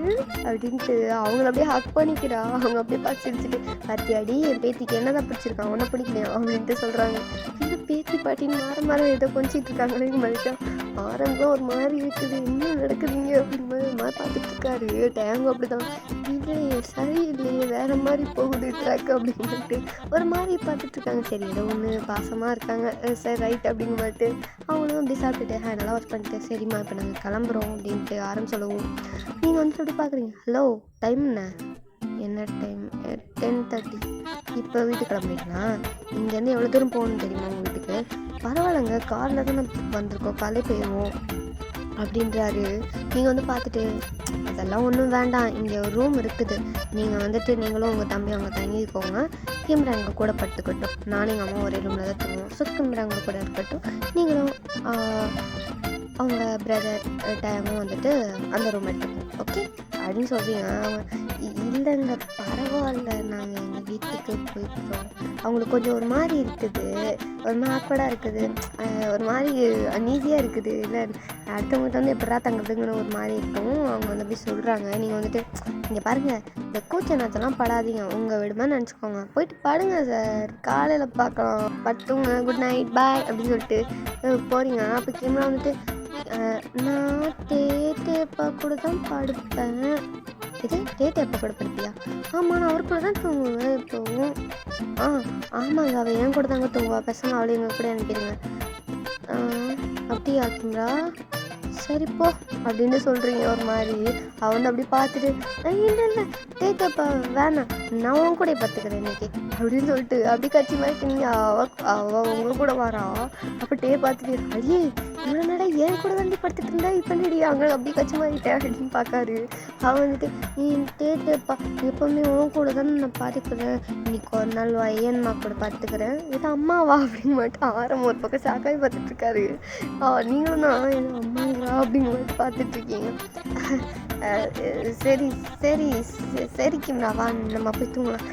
அப்படின்ட்டு அவங்கள அப்படியே ஹக் பண்ணிக்கிறா. அவங்க அப்படியே பார்த்து சிரிச்சுட்டு பாத்தியாடி என் பேத்திக்கு என்னதான் பிடிச்சிருக்கான், ஒன்றை பிடிக்கலையா அப்படின்ட்டு சொல்கிறாங்க. இந்த பேத்தி பாட்டின்னு மாற ஏதோ கொஞ்சிட்டு இருக்காங்களே மறுக்கா ஆரம்பம் ஒரு மாதிரி இருக்குது, இன்னும் நடக்குதுங்க அப்படின்னு மாதிரி பார்த்துட்டு இருக்காரு. டேங்கும் அப்படிதான், இல்லையே சரியில்லையே வேற மாதிரி போகுது ட்ராக் அப்படின்ட்டு ஒரு மாதிரி பார்த்துட்டு இருக்காங்க. சரி ஏதோ ஒன்று பாசமாக இருக்காங்க, சரி ரைட் அப்படிங்க மாட்டு அவங்களும் அப்படி சாப்பிட்டுட்டு ஹேண்டெல்லாம் வாஷ் பண்ணிட்டு சரிம்மா இப்போ நாங்கள் கிளம்புறோம் அப்படின்ட்டு சொல்லவும் நீங்கள் வந்து அப்படி பார்க்குறீங்க. ஹலோ டைம் என்ன டைம்? 10:30. இப்போ வீட்டுக்கு கிளம்புறீங்களா? இங்கேருந்து எவ்வளோ தூரம் போகணும்னு தெரியுமா உங்கள் வீட்டுக்கு? பரவாயில்லைங்க காரில் தான் நம்ம வந்திருக்கோம், காலையில் போயிடுவோம் அப்படின்றாரு. நீங்கள் வந்து பார்த்துட்டு அதெல்லாம் ஒன்றும் வேண்டாம், இங்கே ஒரு ரூம் இருக்குது, நீங்கள் வந்துட்டு நீங்களும் உங்கள் தம்பி அவங்க தங்கிக்கோங்க, கிம்ரா எங்கள் கூட படுத்துக்கட்டும், நானும் எங்கள் அம்மா ஒரே ரூமில் தான் தூங்குவோம், ஸோ கிம்ரா எங்கள் கூட இருக்கட்டும், நீங்களும் அவங்க பிரதர் டைமும் வந்துட்டு அந்த ரூம் எடுத்துக்கோங்க ஓகே அப்படின்னு சொல்கிறீங்க. இல்லைங்க பரவாயில்ல நாங்கள் எங்கள் வீட்டுக்கு போய்க்கிறோம். அவங்களுக்கு கொஞ்சம் ஒரு மாதிரி இருக்குது, ஒரு மாதிரி ஆக்வர்டாக இருக்குது, ஒரு மாதிரி அன்ஈஸியாக இருக்குது, இல்லை அடுத்தவங்கள்ட்ட வந்து எப்படா தங்குறதுங்கிற ஒரு மாதிரி இருக்கும். அவங்க வந்து அப்படி சொல்கிறாங்க. நீங்கள் வந்துட்டு இங்கே பாருங்கள் இந்த கூச்ச நாச்செல்லாம் படாதீங்க, உங்கள் விடுமா நினச்சிக்கோங்க, போயிட்டு படுங்க சார், காலையில் பார்க்கலாம், படுத்துங்க, குட் நைட் பாய் அப்படின்னு சொல்லிட்டு போகிறீங்க. அப்போ கேமரா வந்துட்டு நான் தேப்பா கூட தான் படுப்பேன், இது டேட் எப்போ கூட படுப்பியா? ஆமாம், நான் அவர் கூட தான் தூங்குவேன் இப்போவும். ஆ ஆமாங்க, அவள் என் கூட தாங்க தூங்குவா. பேசாமல் அவளை எங்கள் கூட அனுப்பிடுங்க. ஆ, அப்படியா கிம்ரா? சரி போ அப்படின்னு சொல்கிறீங்க ஒரு மாதிரி. அவன் வந்து அப்படி பார்த்துட்டு, இல்லை இல்லை டேக்கப்பா வேணாம், நான் உன் கூட பார்த்துக்கிறேன் இன்னைக்கு அப்படின்னு சொல்லிட்டு அப்படி கட்சி மாதிரி அவள் உங்க கூட வரா. அப்போ டே பார்த்துட்டு, ஐயே இவனடா என் கூட வந்து படுத்துட்டு இருந்தா இப்போ நடி அங்கே அப்படி கட்சி மாறிட்டேன் அப்படின்னு பார்க்காரு. அவன் வந்துட்டு, நீ டேப்பா எப்போவுமே உன் கூட தானே நான் பார்த்துக்கிறேன், இன்னைக்கு ஒரு நாள் ஐயன்மா கூட பார்த்துக்கிறேன், இது அம்மாவா அப்படின்னு மட்டும் ஆரம்பம் ஒரு பக்கம் சாக்காய் பார்த்துட்டு இருக்காரு. நீங்களும் தான் என் அம்மாங்களா அப்படிங்கிற மாதிரி பார்த்துட்ருக்கீங்க. சரி சரி சரி கிம்ரா வா நம்ம போய் தூங்கலாம்,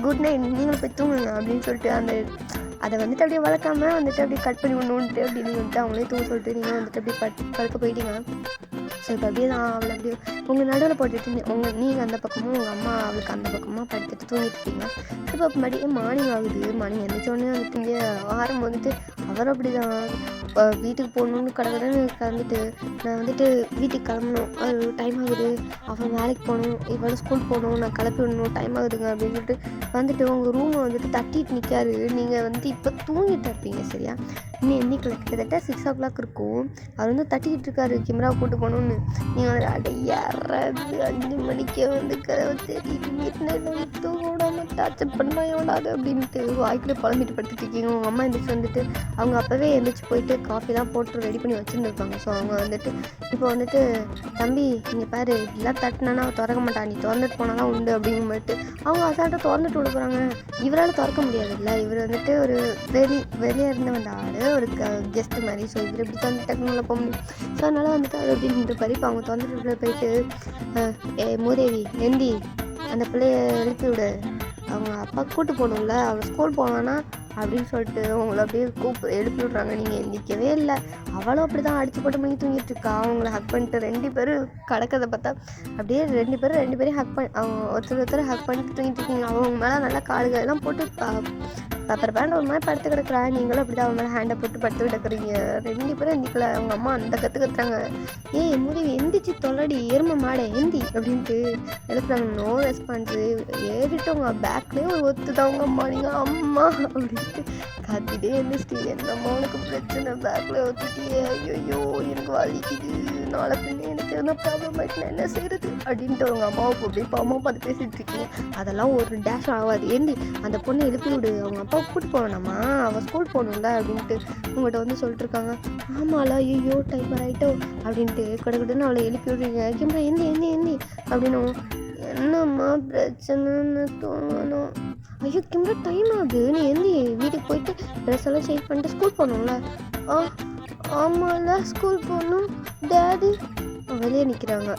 குட் நைட், நீங்களும் போய் தூங்குங்க அப்படின்னு சொல்லிட்டு அதை வந்துட்டு அப்படியே வளர்க்காம வந்துட்டு அப்படியே கட் பண்ணி விடணுன்ட்டு அப்படின்னு வந்துட்டு அவங்களே தூங்க சொல்லிட்டு நீங்கள் வந்துட்டு அப்படியே படுக்க போயிட்டீங்க. ஸோ இப்போ அப்படியே தான் அவளை அப்படியே உங்கள் நடுவில் போட்டுட்டு நீங்கள் அந்த பக்கமும் உங்கள் அம்மா அவளுக்கு அந்த பக்கமாக படுத்துட்டு தூங்கிட்டு இருப்பீங்க. இப்போ மறுபடியும் மார்னிங் ஆகுது. மார்னிங் எழுந்திரிச்சோடனே வந்துட்டு இங்கே ஆரம்பம் வந்துட்டு அவர் அப்படி தான் வீட்டுக்கு போகணுன்னு கடற்கடன்னு கிளம்பிட்டு, நான் வந்துட்டு வீட்டுக்கு கிளம்பணும், அது டைம் ஆகுது, அவன் வேலைக்கு போகணும், இவளும் ஸ்கூல் போகணும், நான் கிளப்பி விடணும், டைம் ஆகுதுங்க அப்படின்னு சொல்லிட்டு வந்துட்டு உங்கள் ரூமை வந்துட்டு தட்டிட்டு நிற்காரு. நீங்கள் வந்துட்டு இப்போ தூங்கிட்டு இருப்பீங்க சரியா? இன்னும் என்னைக்கு கிட்டத்தட்ட 6 o'clock இருக்கும். அவர் வந்து தட்டிக்கிட்டு இருக்காரு கிம்ராவை கூப்பிட்டு போகணுன்னு. நீங்கள் வந்து அட யாராது 5 மணிக்கே வந்து கதவை தெரியுது, வீட்டில் வந்து தூங்க விடாமல் டார்ச்சர் பண்ணால் எவ்வளோது அப்படின்ட்டு வாய்க்குள்ளே குழம்பிட்டு படுத்துட்டு இருக்கீங்க. உங்கள் அம்மா எந்திரிச்சு வந்துட்டு அவங்க அப்போவே எந்திரிச்சு போயிட்டு காஃபிலாம் போட்டு ரெடி பண்ணி வச்சுருந்துருப்பாங்க. ஸோ அவங்க வந்துட்டு இப்போ வந்துட்டு, தம்பி இங்கே பாரு இப்படிலாம் தட்டினானா அவள் திறக்க மாட்டான், நீ திறந்துட்டு போனாலும் உண்டு அப்படிங்கிற மாதிரிட்டு அவங்க அசால்ட்டாக திறந்துட்டு விட போகிறாங்க. இவரால் திறக்க முடியாதுல்ல, இவர் வந்துட்டு ஒரு வெளியே இருந்து வந்த ஆள், ஒரு கெஸ்ட்டு மாதிரி. ஸோ இவர் இப்படி திறந்து டக்குனுள்ள போக முடியும். ஸோ அதனால் வந்துட்டு அவர் அப்படின்னு பறிப்பு அவங்க திறந்துட்டு போயிட்டு, மூதேவி எந்தி அந்த பிள்ளைய எழுப்பி விடு, அவங்க அப்பா கூட்டு போகணும்ல, அவள் ஸ்கூல் போவானா அப்படின்னு சொல்லிட்டு அவங்கள அப்படியே எழுப்பி விட்றாங்க. நீங்கள் எந்திரிக்கவே இல்லை. அவளும் அப்படி தான் அடிச்சு போட்டு மணி தூங்கிட்டு இருக்கா. அவங்கள ஹக் பண்ணிட்டு 2 பேரும் கிடக்கிறத பார்த்தா அப்படியே 2 பேரையும் ஹக் பண்ணி அவங்க ஒருத்தர் ஹக் பண்ணிட்டு தூங்கிட்டு இருக்கீங்க. அவங்க மேலே நல்லா காடுகள்லாம் போட்டு அப்புறம் பேண்ட் ஒரு மாதிரி படுத்து கிடக்குறா. நீங்களும் அப்படி தான் அவங்க மேலே ஹேண்டை போட்டு படுத்து கிடக்குறீங்க. 2 பேரும் எந்திக்கல. அவங்க அம்மா அந்த கற்றுறாங்க, ஏய் முடிவு எந்திரிச்சு தொல்லடி எருமை மாடை எந்தி அப்படின்ட்டு எழுப்புறாங்க. No response. ஏறிட்டு அவங்க பேக்லேயே ஒரு ஒத்து தான் அவங்க அம்மா, நீங்கள் அம்மா அப்படின்ட்டு காத்திட்டே எந்திரிச்சிட்டு, என்னம்மா உனக்கு பிரச்சனை, பேக்கில் ஒத்துட்டியே, ஐயோ எனக்கு வலிக்குது, நாளை பின்னே எனக்கு எதனா ப்ராப்ளம் ஆகிட்டு நான் என்ன செய்கிறது அப்படின்ட்டு அவங்க அம்மாவை அப்படியே அம்மா பார்த்து பேசிகிட்டு இருக்கீங்க. அதெல்லாம் ஒரு டேஷ் ஆகாது, ஏந்தி அந்த பொண்ணை எழுப்பி விடு, அவங்க அப்பா கூப்பிட்டு போவேணாமா, அவள் ஸ்கூல் போகணும்ல அப்படின்ட்டு உங்கள்கிட்ட வந்து சொல்லிட்டு இருக்காங்க. ஆமாலா ஐயோ டைம் ஆகிட்டோ அப்படின்ட்டு கிடக்கிட்டுன்னு அவளை எழுப்பி விடுறீங்க. கிம்ரா எந்தி அப்படின்னும், என்னம்மா பிரச்சனைன்னு தோணும். ஐயோ கிம்ரா டைம் ஆகுது, நீ எந்தி வீட்டுக்கு போயிட்டு ட்ரெஸ் எல்லாம் சேஞ்ச் பண்ணிட்டு ஸ்கூல் போகணும்ல. ஆமாம்ல ஸ்கூல் போகணும் டேடி வெளியே நிற்கிறாங்க.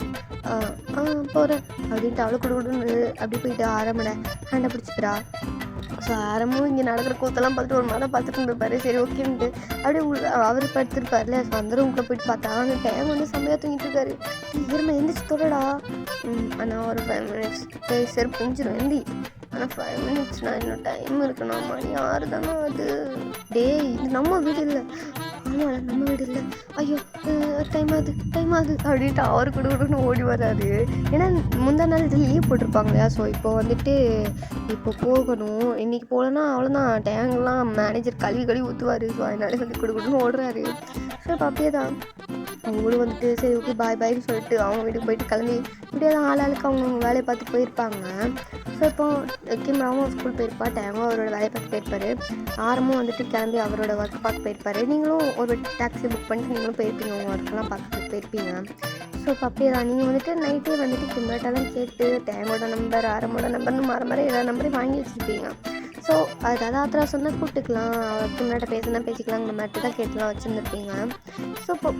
போகிறேன் அப்படின்ட்டு அவளை கொடுன்னு அப்படி போயிட்டு ஆரம்பட ஹேண்டை பிடிச்சிக்கிறா. ஸோ ஆரம்பமும் இங்கே நடக்கிற கூத்தெல்லாம் பார்த்துட்டு ஒரு மாதிரி பார்த்துட்டு இருந்திருப்பாரு. சரி ஓகேன்ட்டு அப்படியே அவர் படுத்துருப்பார்ல. ஸோ அந்த ரூம்குள்ளே போயிட்டு பார்த்தா அந்த டைம் வந்து செம்மையாக தூங்கிட்டு இருக்காரு. இருமா எந்திரிச்சு தொடடா. ஆனால் ஒரு 5 minutes சரி புரிஞ்சிடும் எந்தி. ஆனால் 5 minutes நான் இன்னும் டைம் இருக்குண்ணா, மணி 6 தானே அது. இது நம்ம வீடு இல்லை. ஆமாம் நம்ம வீடு இல்லை. ஐயோ டைம் ஆகுது அப்படின்ட்டு அவரு கூட ஓடி வராது. ஏன்னா முந்தா நாள் இது லீவ் போட்டிருப்பாங்க இல்லையா. ஸோ இப்போ வந்துட்டு இப்போ போகணும், இன்றைக்கி போகலன்னா அவ்வளோதான், டேங்கெலாம் மேனேஜர் கழுவி ஊற்றுவார். ஸோ அதனால வந்து கொடுன்னு ஓடுறாரு. ஸோ இப்போ அப்படியே தான் அவங்களும் வந்துட்டு சரி ஓகே பாய்னு சொல்லிட்டு அவங்க வீட்டுக்கு போயிட்டு கிளம்பி இப்படியே தான் ஆளாளுக்கு அவங்க வேலையை பார்த்து போயிருப்பாங்க. ஸோ இப்போ கிம்ராவும் ஸ்கூல் போயிருப்பா, டேங்கும் அவரோட வேலையை பார்த்து போயிருப்பார், ஆரமும் வந்துட்டு கிளம்பி அவரோட ஒர்க் பார்க்க போயிருப்பார். நீங்களும் ஒரு டாக்ஸி புக் பண்ணிட்டு நீங்களும் போயிருப்பீங்க, உங்கள் ஒர்க்கெல்லாம் பார்க்க போயிருப்பீங்க. ஸோ இப்போ அப்படியே தான் நீங்கள் வந்துட்டு நைட்டே வந்துட்டு கிம்ராட்டெல்லாம் கேட்டு டேங்கோட நம்பர் ஆரமோட நம்பர்னு மாற எல்லா நம்பரையும் வாங்கி வச்சுருப்பீங்க. ஸோ அதாவது ஆத்திரா சொன்னால் கூப்பிட்டுக்கலாம், கிம்ராட்ட பேசினா பேசிக்கலாங்கிற மாதிரி தான் கேட்டுலாம் வச்சுருந்துருப்பீங்க. ஸோ இப்போ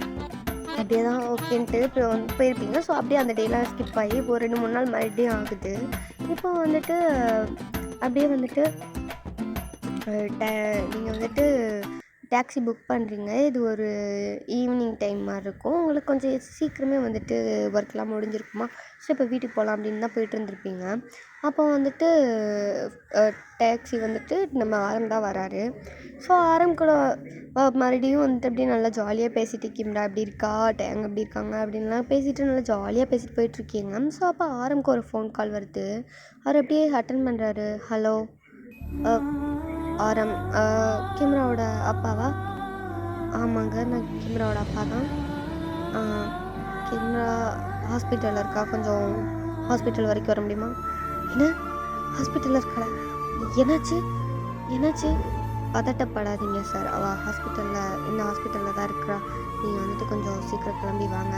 அப்படியே தான் ஓகேன்ட்டு இப்போ வந்து போயிருப்பீங்க. ஸோ அப்படியே அந்த டேலாம் ஸ்கிப் ஆகி இப்போ 2-3 நாள் மறுபடியும் ஆகுது. இப்போ வந்துட்டு அப்படியே வந்துட்டு நீங்கள் வந்துட்டு டாக்ஸி புக் பண்ணுறீங்க, இது ஒரு ஈவினிங் டைம் மாதிரி இருக்கும், உங்களுக்கு கொஞ்சம் சீக்கிரமே வந்துட்டு ஒர்க்லாம் முடிஞ்சிருக்குமா, ஸோ இப்போ வீட்டுக்கு போகலாம் அப்படின்னு தான் போயிட்டு இருந்திருப்பீங்க. அப்போ வந்துட்டு டாக்ஸி வந்துட்டு நம்ம ஆரம் தான் வராரு. ஸோ ஆரம் கூட மறுபடியும் வந்துட்டு அப்படியே நல்லா ஜாலியாக பேசிட்டு கிம்ரா எப்படி இருக்கா, டேங் எப்படி இருக்காங்க அப்படின்லாம் பேசிட்டு நல்லா ஜாலியாக பேசிட்டு போயிட்டுருக்கீங்க. ஸோ அப்போ ஆரம்க்கு ஒரு ஃபோன் கால் வருது. அவர் அப்படியே அட்டன் பண்ணுறாரு. ஹலோ ஆரம், கிம்ராவோட அப்பாவா? ஆமாங்க, நான் கிம்ராவோட அப்பா தான். கிம்ரா ஹாஸ்பிட்டலில் இருக்கா, கொஞ்சம் ஹாஸ்பிட்டல் வரைக்கும் வர முடியுமா? என்ன ஹாஸ்பிட்டலில் இருக்கா? என்னாச்சு என்னாச்சு? பதட்டப்படாதீங்க சார், அவள் ஹாஸ்பிட்டலில் இந்த ஹாஸ்பிட்டலில் தான் இருக்கிறா. நீங்கள் வந்துட்டு கொஞ்சம் சீக்கிரம் கிளம்பி வாங்க.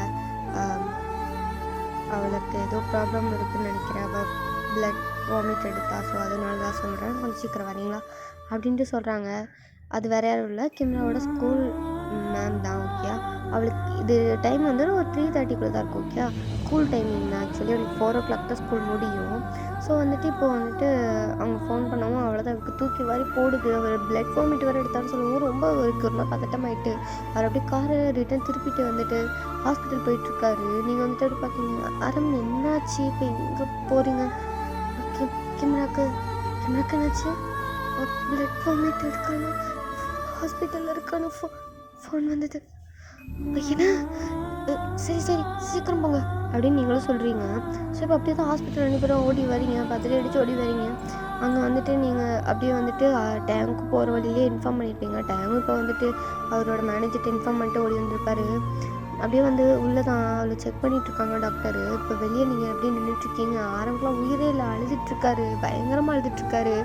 அவளுக்கு ஏதோ ப்ராப்ளம் இருக்குதுன்னு நினைக்கிறேன், அவள் பிளட் வாமிட் எடுத்தா, ஸோ அதனால தான் சொல்கிறேன், கொஞ்சம் சீக்கிரம் வரீங்களா அப்படின்ட்டு சொல்கிறாங்க. அது வேறு யாரும் இல்லை, கிம்ராவோட ஸ்கூல் மேம் தான். ஓகே, அவளுக்கு இது டைம் வந்து ஒரு 3:30 தான் இருக்கும். ஓகே, ஸ்கூல் டைமிங் தான். ஆக்சுவலி அவளுக்கு 4 o'clock தான் ஸ்கூல் முடியும். ஸோ வந்துட்டு இப்போது வந்துட்டு அவங்க ஃபோன் பண்ணவும் அவ்வளோதான், அவளுக்கு தூக்கி வாரி போடுது. அவர் பிளட் வாமிட் வேறு எடுத்தான்னு சொல்லவும் ரொம்ப அவருக்கு ஒரு மாதிரி பதட்டமாயிட்டு அவர் அப்படியே காரை ரிட்டன் திருப்பிட்டு வந்துட்டு ஹாஸ்பிட்டல் போயிட்டுருக்காரு. நீங்கள் வந்துட்டு அப்படி பார்த்தீங்க, அரம் என்னாச்சு, இப்போ எங்கே போகிறீங்க? கிம்ராக்கு என்னாச்சு? பிளட் வாமிட் இருக்கானு, ஹாஸ்பிட்டலில் இருக்கானு ஃபோன் வந்தது. என்ன? சரி சீக்கிரம் போங்க அப்படின்னு நீங்களும் சொல்கிறீங்க. ஸோ இப்போ அப்படியே தான் ஹாஸ்பிட்டல் 2 பேரும் ஓடி வரீங்க, பத்திரி அடித்து ஓடி வரீங்க. அங்கே வந்துட்டு நீங்கள் அப்படியே வந்துட்டு டேங்க்கு போகிற வழியிலே இன்ஃபார்ம் பண்ணியிருப்பீங்க. டேங்கு இப்போ வந்துட்டு அவரோட மேனேஜர்கிட்ட இன்ஃபார்ம் பண்ணிட்டு ஓடி வந்திருப்பாரு. அப்படியே வந்து உள்ளே தான் அவளை செக் பண்ணிகிட்ருக்காங்க டாக்டரு. இப்போ வெளியே நீங்கள் அப்படியே நின்றுட்டுருக்கீங்க. ஆரம்பத்தில் உயிரே இல்லை, அழுதுட்டுருக்காரு, பயங்கரமாக அழுதுட்டுருக்காரு.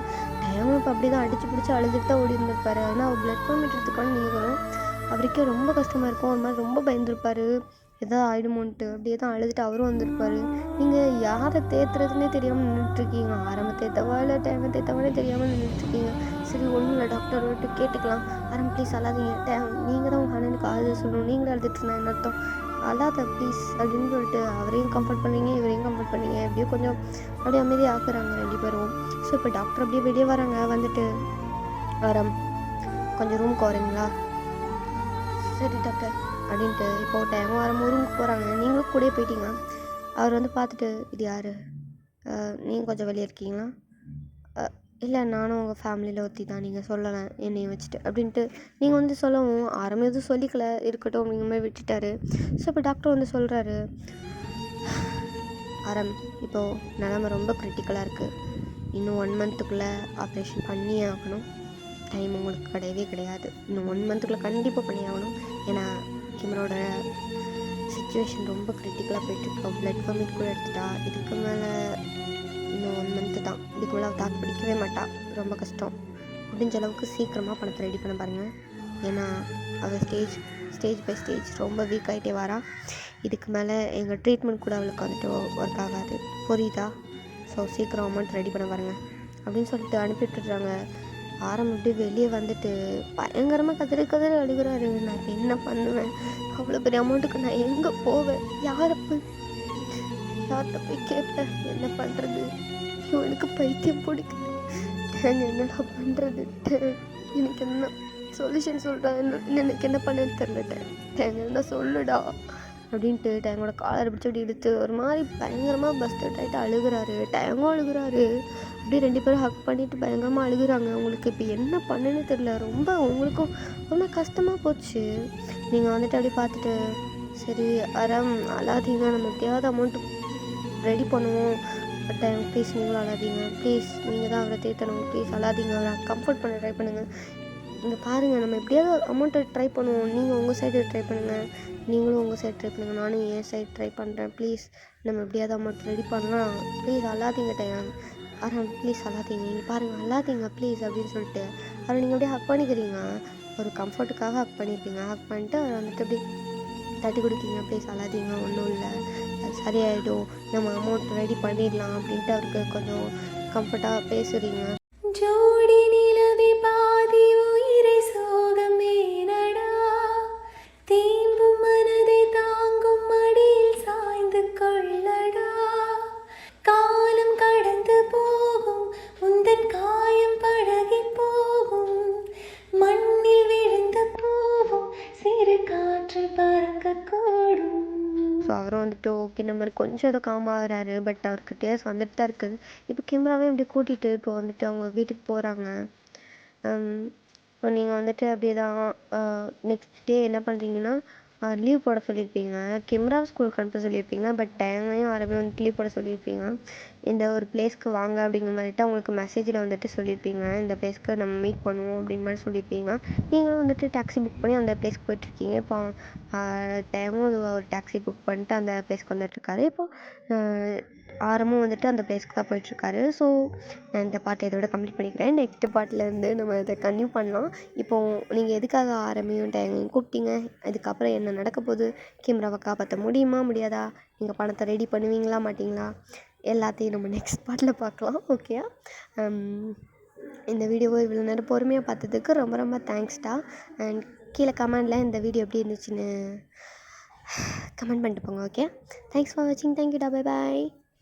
டேங்கும் இப்போ அப்படி தான் அடித்து பிடிச்சி அழுதுட்டு தான் ஓடி இருந்திருப்பாரு. ஆனால் அவர் பிளட் வாமிட் எடுத்துக்கான்னு நீங்கள் சொல்லணும், அவருக்கே ரொம்ப கஷ்டமாக இருக்கும். ஒரு மாதிரி ரொம்ப பயந்துருப்பார், எதாவது ஆகிடுமோன்ட்டு. அப்படியே தான் அழுதுட்டு அவரும் வந்திருப்பார். நீங்கள் யாரை தேத்துறதுன்னே தெரியாமல் நின்றுட்டுருக்கீங்க. ஆரம்பம் தேத்தவா இல்லை டேங்கை தேத்தவானே தெரியாமல் நின்றுட்டுருக்கீங்க. சரி ஒன்றும் இல்லை, டாக்டர் விட்டு கேட்டுக்கலாம். ஆரம் ப்ளீஸ் அழாதீங்க, நீங்கள் தான் உங்கள் அண்ணனுக்கு ஆறுதல் சொல்லணும், நீங்களே அழுதுட்டு இருந்தா என்ன அர்த்தம், அழாத ப்ளீஸ் அப்படின்னு சொல்லிட்டு அவரையும் கம்ஃபர்ட் பண்ணுவீங்க, இவரையும் கம்ஃபர்ட் பண்ணுவீங்க. எப்படியோ கொஞ்சம் அப்படியே அமைதியாக ஆக்குறாங்க 2 பேரும். ஸோ இப்போ டாக்டர் அப்படியே வெளியே வராங்க. வந்துட்டு ஆரம் கொஞ்சம் ரூம்க்கு வரீங்களா? சரி டாக்டர் அப்படின்ட்டு இப்போ டைமும் வர ரூமுக்கு போகிறாங்க. நீங்களும் கூடயே போயிட்டீங்க. அவர் வந்து பார்த்துட்டு, இது யார், நீங்கள் கொஞ்சம் வெளியே இருக்கீங்களா? இல்லை, நானும் உங்கள் ஃபேமிலியில் ஒருத்தி தான், நீங்கள் சொல்லலை என்னையும் வச்சுட்டு அப்படின்ட்டு நீங்கள் வந்து சொல்லவும் ஆரம்பம் எதுவும் சொல்லிக்கல, இருக்கட்டும் அப்படிங்கிற மாதிரி விட்டுட்டாரு. ஸோ இப்போ டாக்டர் வந்து சொல்கிறாரு, ஆரம் இப்போது நிலமை ரொம்ப க்ரிட்டிக்கலாக இருக்குது, இன்னும் 1 monthக்குள்ளே ஆப்ரேஷன் பண்ணியே ஆகணும், டைம் உங்களுக்கு கிடையாது, இன்னும் 1 monthக்குள்ளே கண்டிப்பாக பண்ணி ஆகணும். ஏன்னா கிம்ரோட சுச்சுவேஷன் ரொம்ப க்ரிட்டிக்கலாக போயிட்டுருக்கு. பிளட் வாமிட் கூட எடுத்துட்டா, இதுக்கு மேலே இன்னும் 1 month தான், இதுக்கு மேலே தாக்கு பிடிக்கவே மாட்டா, ரொம்ப கஷ்டம். முடிஞ்ச அளவுக்கு சீக்கிரமாக பணத்தை ரெடி பண்ண பாருங்கள். ஏன்னா அவள் ஸ்டேஜ் பை ஸ்டேஜ் ரொம்ப வீக் ஆகிட்டே வரா. இதுக்கு மேலே எங்கள் ட்ரீட்மெண்ட் கூட அவளுக்கு வந்துட்டு ஒர்க் ஆகாது, புரியுதா? ஸோ சீக்கிரம் அமௌண்ட் ரெடி பண்ண பாருங்கள் அப்படின்னு சொல்லிட்டு அனுப்பிவிட்டுறாங்க. ஆரம்பிட்டு வெளியே வந்துட்டு பயங்கரமாக கதறி அழுகிறாரு. நான் இப்போ என்ன பண்ணுவேன், அவ்வளோ பெரிய அமௌண்ட்டுக்கு நான் எங்கே போவேன், யார்கிட்ட போய் கேட்பேன், என்ன பண்ணுறது, இவனுக்கு பைத்தியம் பிடிக்குது, என்னடா பண்ணுறது, எனக்கு என்ன சொல்யூஷன் சொல்கிறேன், எனக்கு என்ன பண்ணுன்னு தெரிலட்டேன், என்ன சொல்லுடா அப்படின்ட்டு டேங்கோட காலரை பிடிச்சி அப்படி இழுத்து ஒரு மாதிரி பயங்கரமாக பஸ்டட் ஆகிட்டு அழுகிறாரு. டேங்கும் அழுகிறாரு. அப்படியே 2 பேரும் ஹக் பண்ணிவிட்டு பயங்கரமாக அழுகுறாங்க. உங்களுக்கு இப்போ என்ன பண்ணுன்னு தெரில, ரொம்ப உங்களுக்கும் ரொம்ப கஷ்டமாக போச்சு. நீங்கள் வந்துட்டு அப்படி பார்த்துட்டு, சரி ஆரம் அழாதீங்க, நம்ம எப்படியாவது அமௌண்ட்டு ரெடி பண்ணுவோம், டைம் ப்ளீஸ் நீங்களும் அழாதீங்க, ப்ளீஸ் நீங்கள் தான் அவரை தேத்தணும், ப்ளீஸ் அழாதீங்க, அவரை கம்ஃபர்ட் பண்ண ட்ரை பண்ணுங்கள். இங்கே பாருங்கள், நம்ம எப்படியாவது அமௌண்ட்டை ட்ரை பண்ணுவோம், நீங்கள் உங்கள் சைடு ட்ரை பண்ணுங்கள், நீங்களும் உங்கள் சைடு ட்ரை பண்ணுங்கள், நானும் என் சைடு ட்ரை பண்ணுறேன், ப்ளீஸ் நம்ம எப்படியாவது அமௌண்ட் ரெடி பண்ணலாம், ப்ளீஸ் அழாதீங்க டைம், ஆரம் ப்ளீஸ் அழாதீங்க, நீங்கள் பாருங்கள் அழாதீங்க ப்ளீஸ் அப்படின்னு சொல்லிட்டு அவரை நீங்கள் அப்படியே ஹக் பண்ணிக்கிறீங்க. ஒரு கம்ஃபர்ட்டுக்காக ஹக் பண்ணியிருப்பீங்க. ஹக் பண்ணிட்டு அவரை வந்துட்டு அப்படி தட்டி கொடுக்கீங்க, ப்ளீஸ் அழாதீங்க, ஒன்றும் இல்லை, சரியாயிடும், நம்ம அமௌண்ட் ரெடி பண்ணிடலாம் அப்படின்ட்டு அவருக்கு கொஞ்சம் கம்ஃபர்ட்டாக பேசுகிறீங்க. ஜோடி நிலவே பாதி உயிரை சோகமே நடா, தேம்பும் மனதை தாங்கும் மடியில் சாய்ந்து கொள்ளடா, காலம் கடந்து போகும் உந்தன் காயம் பழகி போகும், மண்ணில் விழுந்த அவரும் வந்துட்டு ஓகே இந்த மாதிரி கொஞ்சம் ஏதோ காம் ஆகுறாரு. பட் அவருக்கு டேஸ் வந்துட்டு தான் இருக்குது. இப்போ கிம்ராவே இப்படி கூட்டிகிட்டு இப்போ வந்துட்டு அவங்க வீட்டுக்கு போகிறாங்க. இப்போ நீங்கள் வந்துட்டு அப்படியே தான் நெக்ஸ்ட் டே என்ன பண்ணுறீங்கன்னா லீவ் போட சொல்லியிருப்பீங்க. கிம்ரா ஸ்கூலுக்கு அனுப்ப சொல்லியிருப்பீங்க. பட் டைமையும் ஆரம்பி வந்துட்டு லீவ் போட சொல்லியிருப்பீங்க. இந்த ஒரு பிளேஸ்க்கு வாங்க அப்படிங்கிற மாதிரிட்டு அவங்களுக்கு மெசேஜில் வந்துட்டு சொல்லியிருப்பீங்க. இந்த பிளேஸ்க்கு நம்ம மீட் பண்ணுவோம் அப்படிங்கிற மாதிரி சொல்லியிருப்பீங்க. நீங்களும் வந்துட்டு டாக்ஸி புக் பண்ணி அந்த பிளேஸ்க்கு போயிட்டுருக்கீங்க. இப்போ டைமும் ஒரு டாக்ஸி புக் பண்ணிட்டு அந்த பிளேஸ்க்கு வந்துட்டுருக்காரு. இப்போது ஆரமும் வந்துட்டு அந்த பிளேஸ்க்கு தான் போயிட்டுருக்காரு. ஸோ நான் இந்த பாட்டை இதோட கம்ப்ளீட் பண்ணிக்கிறேன். நெக்ஸ்ட் பாட்டிலேருந்து நம்ம இதை கன்டினியூ பண்ணலாம். இப்போது நீங்கள் எதுக்காக ஆரம்பியும் டைமையும் கூப்பிட்டீங்க, இதுக்கப்புறம் என்ன நடக்க போகுது, கிம்ராவை காப்பாற்ற முடியுமா முடியாதா, நீங்கள் பணத்தை ரெடி பண்ணுவீங்களா மாட்டிங்களா, எல்லாத்தையும் நம்ம நெக்ஸ்ட் பாட்டில் பார்க்கலாம். ஓகே, இந்த வீடியோவை இவ்வளோ நேரம் பொறுமையாக பார்த்ததுக்கு ரொம்ப ரொம்ப தேங்க்ஸ்டா. அண்ட் கீழே கமெண்டில் இந்த வீடியோ எப்படி இருந்துச்சுன்னு கமெண்ட் பண்ணிட்டு போங்க. ஓகே, தேங்க்ஸ் ஃபார் வாட்சிங். தேங்க்யூடா. பை பாய்.